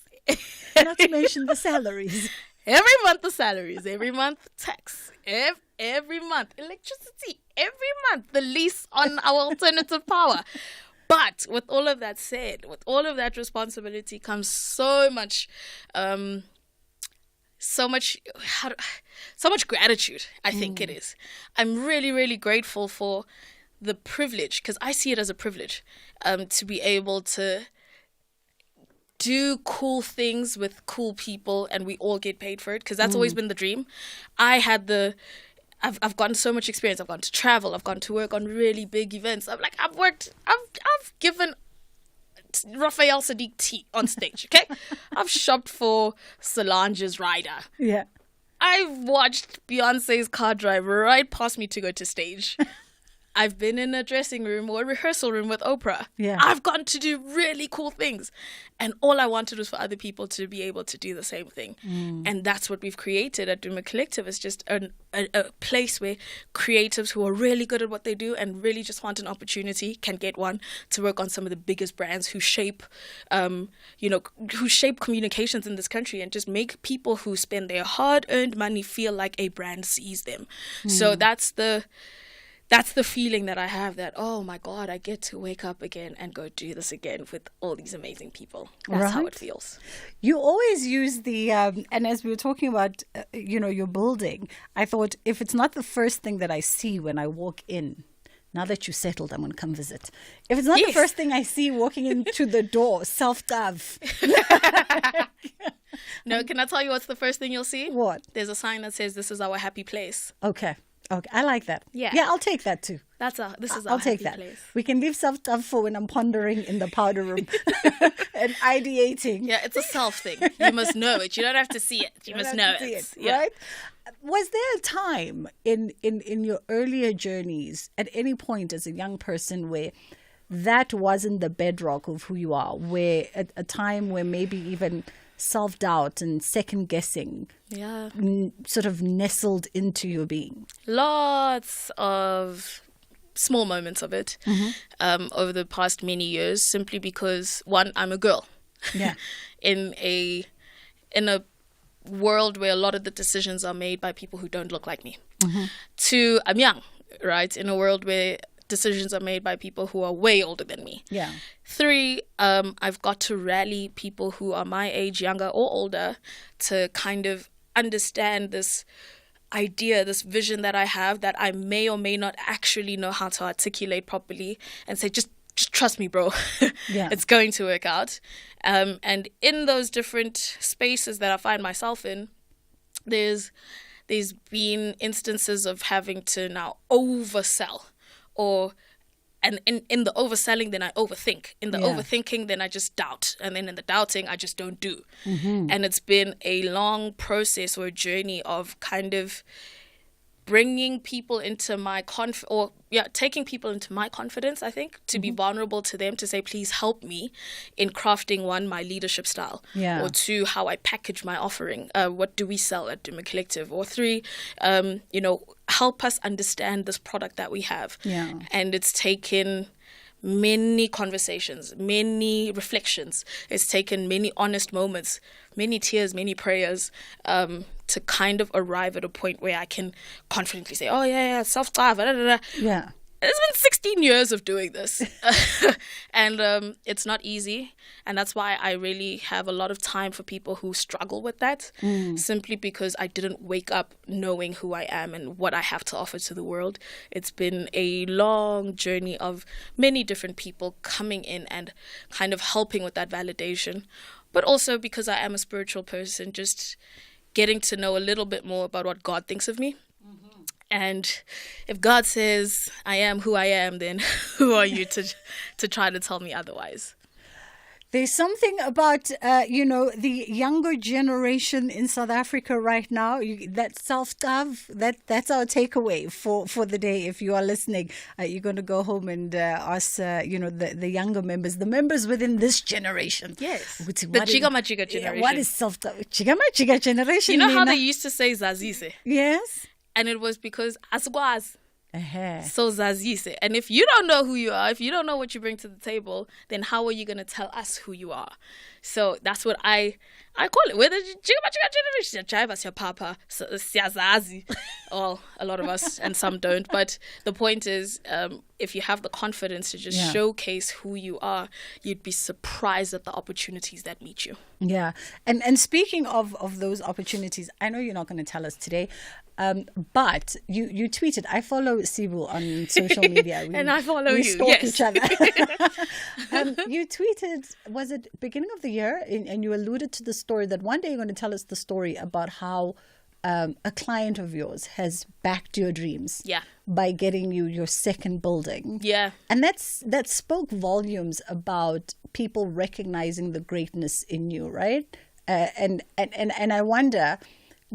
Not to mention the salaries. Every month the salaries. Every month tax. Every month electricity. Every month the lease on our alternative power. But with all of that said, with all of that responsibility comes so much gratitude, I think it is. I'm really, really grateful for the privilege, because I see it as a privilege, to be able to do cool things with cool people and we all get paid for it, because that's always been the dream. I've gotten so much experience. I've gone to travel. I've gone to work on really big events. I've given Raphael Sadiq tea on stage, okay? I've shopped for Solange's rider. Yeah. I've watched Beyonce's car drive right past me to go to stage. I've been in a dressing room or a rehearsal room with Oprah. Yeah. I've gotten to do really cool things. And all I wanted was for other people to be able to do the same thing. And that's what we've created at Duma Collective. It's just a place where creatives who are really good at what they do and really just want an opportunity can get one to work on some of the biggest brands who shape, who shape communications in this country and just make people who spend their hard-earned money feel like a brand sees them. So that's the feeling that I have, that, oh my God, I get to wake up again and go do this again with all these amazing people. That's how it feels. You always use the, and as we were talking about, your building, I thought, if it's not the first thing that I see when I walk in, now that you're settled, I'm going to come visit. If it's not the first thing I see walking into the door, self-love. No, can I tell you what's the first thing you'll see? What? There's a sign that says, "This is our happy place." Okay, I like that. Yeah, I'll take that too. I'll take that. Place. We can leave self-love for when I'm pondering in the powder room and ideating. Yeah, it's a self thing. You must know it. You don't have to see it. You must know it. Yeah. Right? Was there a time in your earlier journeys, at any point as a young person, where that wasn't the bedrock of who you are? Where a time where maybe even self-doubt and second-guessing sort of nestled into your being? Lots of small moments of it over the past many years, simply because, one, I'm a girl. Yeah. in a world where a lot of the decisions are made by people who don't look like me. Two, I'm young, right? In a world where decisions are made by people who are way older than me. Yeah. Three, I've got to rally people who are my age, younger or older, to kind of understand this idea, this vision that I have that I may or may not actually know how to articulate properly, and say, just trust me, bro. Yeah. It's going to work out. And in those different spaces that I find myself in, there's been instances of having to now oversell, and in the overselling, then I overthink. In the overthinking, then I just doubt. And then in the doubting, I just don't do. And it's been a long process or a journey of kind of bringing people into my taking people into my confidence, I think, to be vulnerable to them, to say, please help me in crafting, one, my leadership style, or two, how I package my offering. What do we sell at Duma Collective? Or three, help us understand this product that we have. Yeah. And it's taken many conversations, many reflections. It's taken many honest moments, many tears, many prayers, to kind of arrive at a point where I can confidently say, oh, yeah, self-drive, Yeah. It's been 16 years of doing this. And it's not easy. And that's why I really have a lot of time for people who struggle with that, simply because I didn't wake up knowing who I am and what I have to offer to the world. It's been a long journey of many different people coming in and kind of helping with that validation. But also because I am a spiritual person, just getting to know a little bit more about what God thinks of me. And if God says I am who I am, then who are you to try to tell me otherwise? There's something about, the younger generation in South Africa right now, that self-love, that's our takeaway for the day. If you are listening, you're going to go home and ask, the younger members, the members within this generation. Yes, the Chiga generation. What is self-love? Chiga generation. You know how they used to say Zazise? Yes. And it was because asgwaz. Uh-huh. So Zazise. And if you don't know who you are, if you don't know what you bring to the table, then how are you going to tell us who you are? So that's what I call it. Whether your papa, or a lot of us, and some don't. But the point is, if you have the confidence to just showcase who you are, you'd be surprised at the opportunities that meet you. Yeah. And speaking of those opportunities, I know you're not going to tell us today, but you tweeted. I follow Sibu on social media. And I follow we you. Stalk Yes. each other. You tweeted, was it beginning of the year? And you alluded to the story that one day you're going to tell us the story about how a client of yours has backed your dreams by getting you your second building. Yeah. And that spoke volumes about people recognizing the greatness in you, right? And I wonder,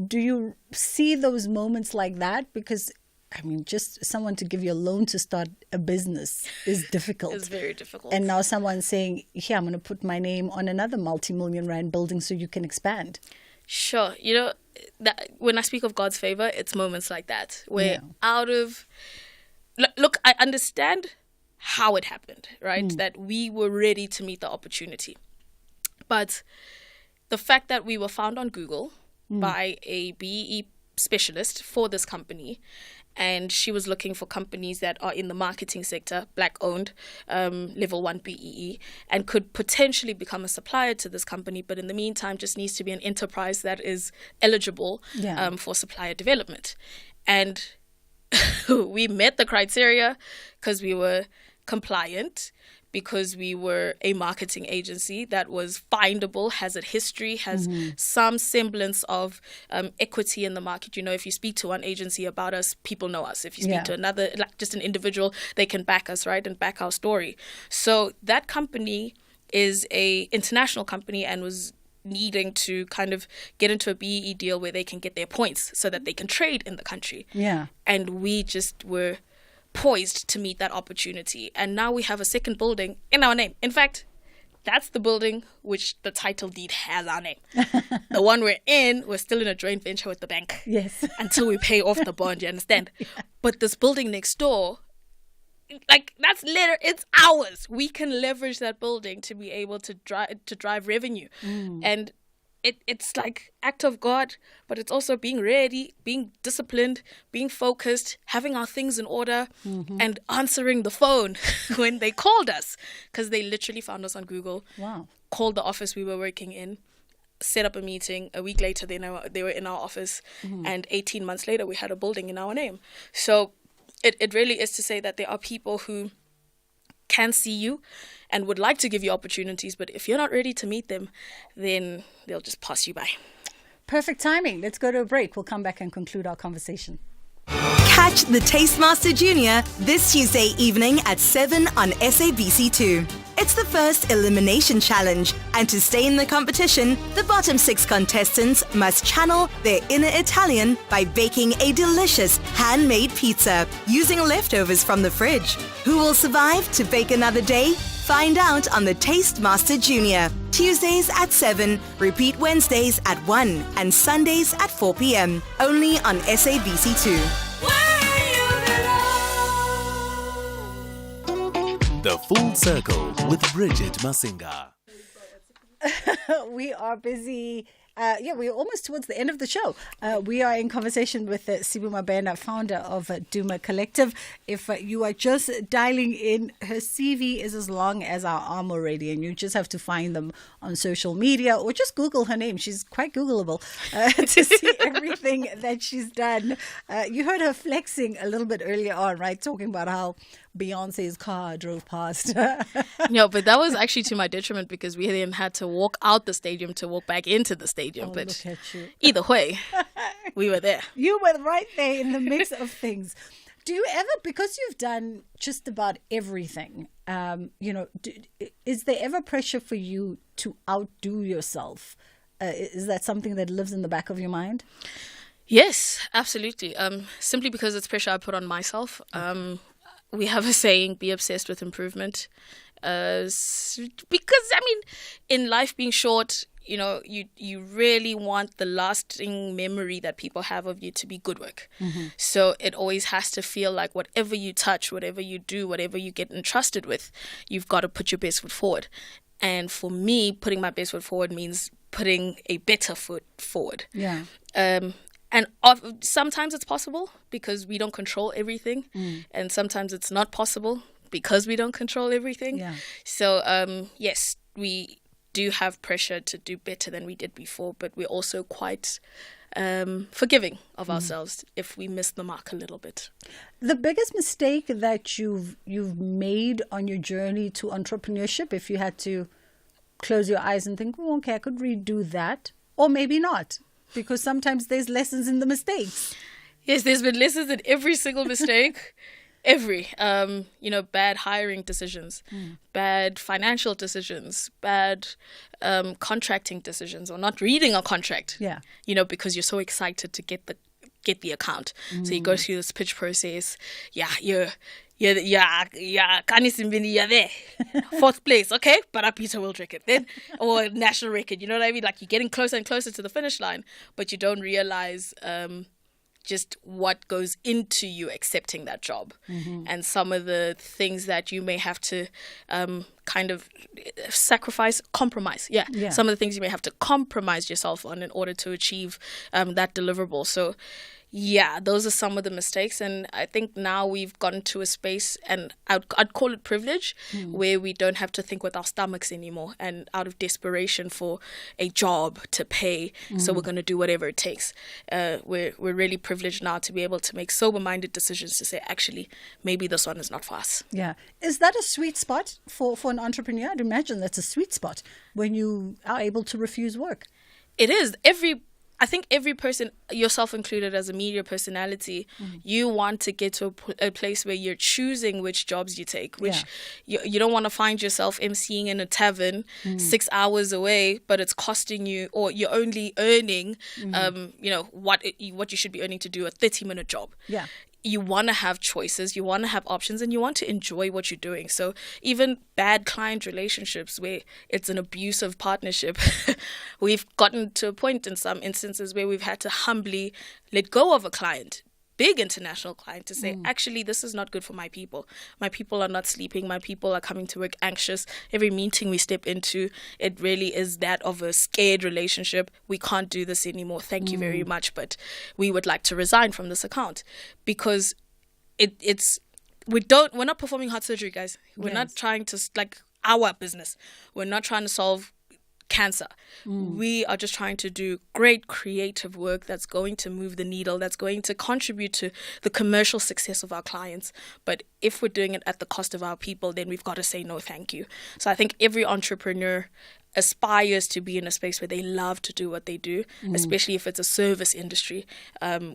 do you see those moments like that? Because, I mean, just someone to give you a loan to start a business is difficult. It's very difficult. And now someone's saying, yeah, I'm going to put my name on another multi-million rand building so you can expand. Sure. You know, that when I speak of God's favor, it's moments like that where look, I understand how it happened, right? That we were ready to meet the opportunity. But the fact that we were found on Google by a BEE specialist for this company, and she was looking for companies that are in the marketing sector, black-owned, level 1 BEE, and could potentially become a supplier to this company, but in the meantime just needs to be an enterprise that is eligible for supplier development. And we met the criteria because we were compliant, because we were a marketing agency that was findable, has a history, has some semblance of equity in the market. You know, if you speak to one agency about us, people know us. If you speak to another, like just an individual, they can back us, right, and back our story. So that company is a international company and was needing to kind of get into a BEE deal where they can get their points so that they can trade in the country. Yeah. And we just were poised to meet that opportunity. And now we have a second building in our name. In fact, that's the building which the title deed has our name. The one we're in, we're still in a joint venture with the bank. Yes. Until we pay off the bond, you understand? But this building next door, like it's ours. We can leverage that building to be able to drive revenue. And it's like act of God, but it's also being ready, being disciplined, being focused, having our things in order, and answering the phone when they called us, because they literally found us on Google. Wow. Called the office we were working in, set up a meeting. A week later, they were in our office, and 18 months later, we had a building in our name. So it really is to say that there are people who can see you and would like to give you opportunities, but if you're not ready to meet them, then they'll just pass you by. Perfect timing. Let's go to a break. We'll come back and conclude our conversation. Catch the Tastemaster Junior this Tuesday evening at 7 on SABC2. It's the first elimination challenge, and to stay in the competition, the bottom 6 contestants must channel their inner Italian by baking a delicious handmade pizza using leftovers from the fridge. Who will survive to bake another day? Find out on the Tastemaster Junior. Tuesdays at 7, repeat Wednesdays at 1, and Sundays at 4 p.m. Only on SABC2. The Full Circle with Bridget Masinga. We are busy. We're almost towards the end of the show. We are in conversation with Sibu Mabena, founder of Duma Collective. If you are just dialing in, her CV is as long as our arm already, and you just have to find them on social media or just Google her name. She's quite Googleable to see everything that she's done. You heard her flexing a little bit earlier on, right? Talking about how Beyonce's car drove past. No, but that was actually to my detriment, because we then had to walk out the stadium to walk back into the stadium. But look at you. Either way, we were there. You were right there in the mix of things. Do you ever, because you've done just about everything, is there ever pressure for you to outdo yourself? Is that something that lives in the back of your mind? Yes, absolutely. Simply because it's pressure I put on myself. We have a saying, be obsessed with improvement. Because, I mean, in life being short, you really want the lasting memory that people have of you to be good work. So it always has to feel like whatever you touch, whatever you do, whatever you get entrusted with, you've got to put your best foot forward. And for me, putting my best foot forward means putting a better foot forward. Yeah. And sometimes it's possible because we don't control everything. And sometimes it's not possible because we don't control everything. Yeah. So, yes, we do have pressure to do better than we did before, but we're also quite forgiving of ourselves if we miss the mark a little bit. The biggest mistake that you've made on your journey to entrepreneurship, if you had to close your eyes and think, oh, okay, I could redo that, or maybe not, because sometimes there's lessons in the mistakes. Yes, there's been lessons in every single mistake. Bad hiring decisions, bad financial decisions, bad contracting decisions, or not reading a contract. Yeah. Because you're so excited to get the account. So you go through this pitch process. You're there. Fourth place, okay, but I beat a world record then, or a national record. You know what I mean? Like, you're getting closer and closer to the finish line, but you don't realize just what goes into you accepting that job, and some of the things that you may have to kind of compromise. Yeah. Some of the things you may have to compromise yourself on in order to achieve that deliverable. So, yeah, those are some of the mistakes. And I think now we've gotten to a space, and I'd call it privilege, where we don't have to think with our stomachs anymore, and out of desperation for a job to pay, so we're going to do whatever it takes. We're really privileged now to be able to make sober-minded decisions to say, actually, maybe this one is not for us. Yeah. Is that a sweet spot for an entrepreneur? I'd imagine that's a sweet spot when you are able to refuse work. It is. I think every person, yourself included as a media personality, you want to get to a place where you're choosing which jobs you take, which you don't want to find yourself emceeing in a tavern 6 hours away, but it's costing you, or you're only earning, what you should be earning to do a 30-minute job. Yeah. You want to have choices, you want to have options, and you want to enjoy what you're doing. So even bad client relationships where it's an abusive partnership, we've gotten to a point in some instances where we've had to humbly let go of a client, big international client, to say, actually, this is not good for my people. My people are not sleeping. My people are coming to work anxious. Every meeting we step into, it really is that of a scared relationship. We can't do this anymore. Thank you very much, but we would like to resign from this account, because we're not performing heart surgery, guys. We're not trying to, our business. We're not trying to solve cancer. We are just trying to do great creative work that's going to move the needle, that's going to contribute to the commercial success of our clients. But if we're doing it at the cost of our people, then we've got to say no thank you. So I think every entrepreneur aspires to be in a space where they love to do what they do, especially if it's a service industry,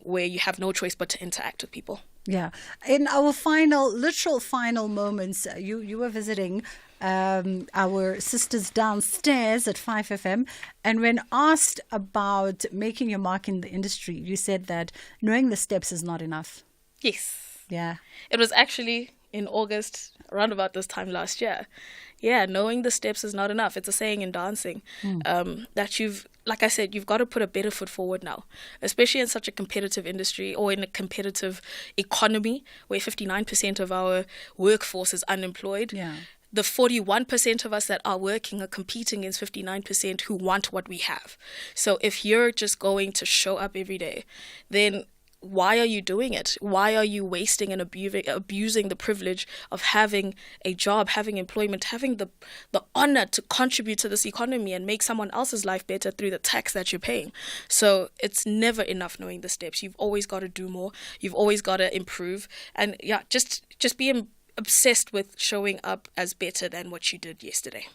where you have no choice but to interact with people. Yeah. In our literal final moments, you were visiting our sisters downstairs at 5FM, and when asked about making your mark in the industry, you said that knowing the steps is not enough. Yes. Yeah. It was actually in August, around about this time last year. Yeah, knowing the steps is not enough. It's a saying in dancing that like I said, you've got to put a better foot forward now, especially in such a competitive industry, or in a competitive economy where 59% of our workforce is unemployed. Yeah. The 41% of us that are working are competing against 59% who want what we have. So if you're just going to show up every day, then why are you doing it? Why are you wasting and abusing the privilege of having a job, having employment, having the honor to contribute to this economy and make someone else's life better through the tax that you're paying? So it's never enough knowing the steps. You've always got to do more. You've always got to improve. And yeah, just be obsessed with showing up as better than what you did yesterday.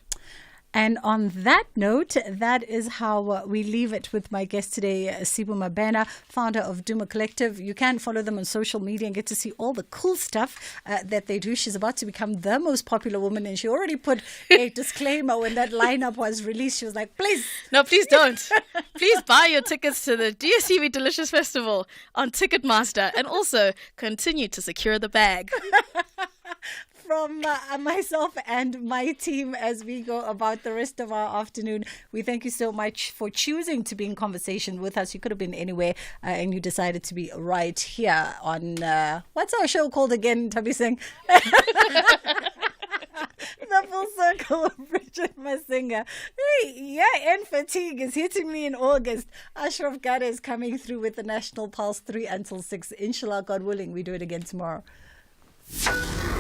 And on that note, that is how we leave it with my guest today, Sibu Mabena, founder of Duma Collective. You can follow them on social media and get to see all the cool stuff that they do. She's about to become the most popular woman, and she already put a disclaimer when that lineup was released. She was like, please. No, please don't. Please buy your tickets to the DSTV Delicious Festival on Ticketmaster, and also continue to secure the bag. From myself and my team as we go about the rest of our afternoon, we thank you so much for choosing to be in conversation with us. You could have been anywhere and you decided to be right here on, what's our show called again, Tabi Singh? The Full Circle of Bridget Bridget Masinga. Hey, year-end fatigue is hitting me in August. Ashraf Gada is coming through with the National Pulse 3 until 6. Inshallah, God willing, we do it again tomorrow.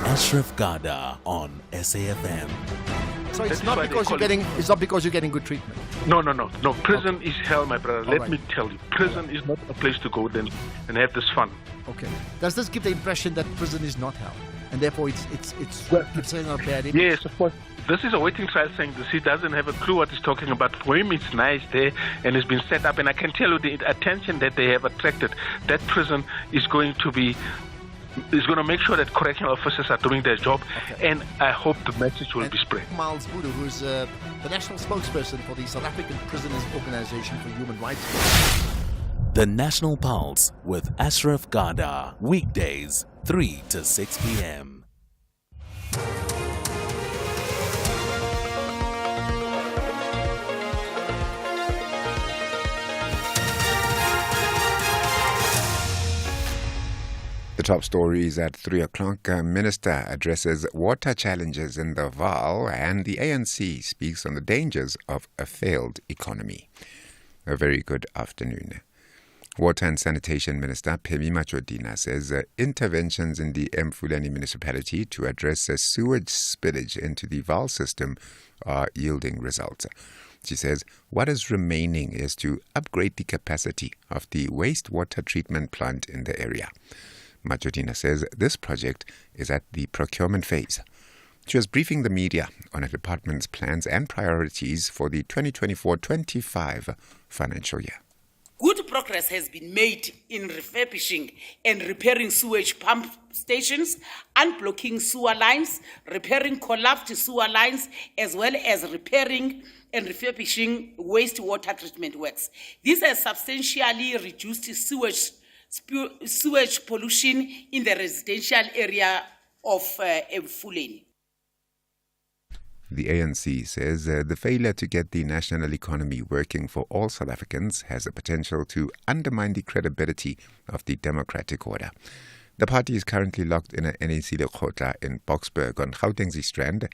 Ashraf Gada on SAFM. So it's not because you're getting good treatment. No. Prison is hell, my brother. All Let right. me tell you, prison is not a place to go then and have this fun. Okay. Does this give the impression that prison is not hell, and therefore it's saying a bad image? Yes, of course. This is a waiting trial saying this. He doesn't have a clue what he's talking about. For him, it's nice there and it's been set up. And I can tell you the attention that they have attracted. That prison is going to make sure that correctional officers are doing their job. Okay. And I hope the message will be spread. Miles Budu, who is the national spokesperson for the South African Prisoners Organization for Human Rights. The National Pulse with Ashraf Gada. Weekdays, 3 to 6 p.m. The top stories at 3 o'clock. Minister addresses water challenges in the Vaal, and the ANC speaks on the dangers of a failed economy. A very good afternoon. Water and Sanitation Minister Phemi Machodina says interventions in the Mfuleni municipality to address sewage spillage into the Vaal system are yielding results. She says what is remaining is to upgrade the capacity of the wastewater treatment plant in the area. Machodina says this project is at the procurement phase. She was briefing the media on her department's plans and priorities for the 2024-25 financial year. Good progress has been made in refurbishing and repairing sewage pump stations, unblocking sewer lines, repairing collapsed sewer lines, as well as repairing and refurbishing wastewater treatment works. This has substantially reduced sewage pollution in the residential area of Mfuleni. The ANC says the failure to get the national economy working for all South Africans has the potential to undermine the credibility of the democratic order. The party is currently locked in an NEC Lekgotla in Boksburg on Gauteng's Strand.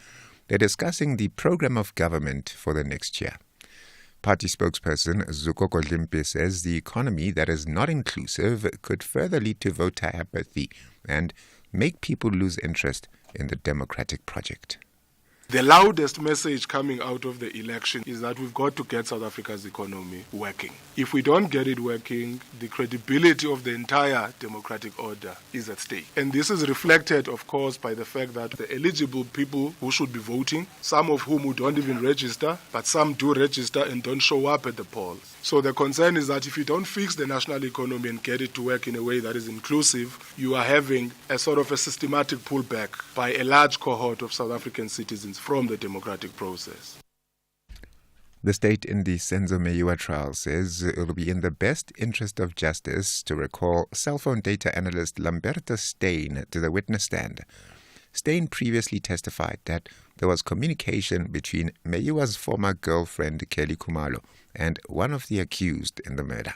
They're discussing the program of government for the next year. Party spokesperson Zukoko Limpe says the economy that is not inclusive could further lead to voter apathy and make people lose interest in the democratic project. The loudest message coming out of the election is that we've got to get South Africa's economy working. If we don't get it working, the credibility of the entire democratic order is at stake. And this is reflected, of course, by the fact that the eligible people who should be voting, some of whom who don't even register, but some do register and don't show up at the polls. So the concern is that if you don't fix the national economy and get it to work in a way that is inclusive, you are having a sort of a systematic pullback by a large cohort of South African citizens from the democratic process. The state in the Senzo Meyiwa trial says it will be in the best interest of justice to recall cell phone data analyst Lamberto Steyn to the witness stand. Steyn previously testified that there was communication between Meyiwa's former girlfriend Kelly Khumalo and one of the accused in the murder.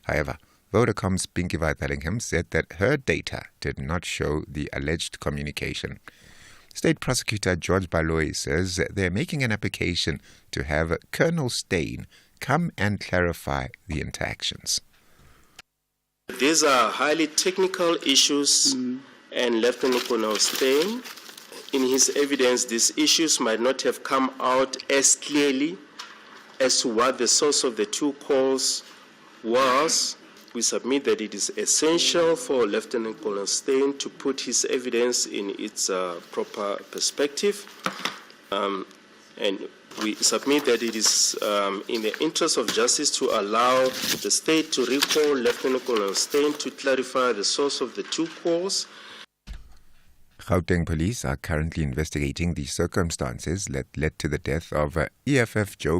However, Vodacom's Pinky Vithalingham said that her data did not show the alleged communication. State Prosecutor George Baloyi says they're making an application to have Colonel Steyn come and clarify the interactions. These are highly technical issues, and Lieutenant Colonel Steyn, in his evidence, these issues might not have come out as clearly as to what the source of the two calls was. We submit that it is essential for Lieutenant Colonel Steyn to put his evidence in its proper perspective. And we submit that it is in the interest of justice to allow the state to recall Lieutenant Colonel Steyn to clarify the source of the two calls. Gauteng police are currently investigating the circumstances that led to the death of EFF Joe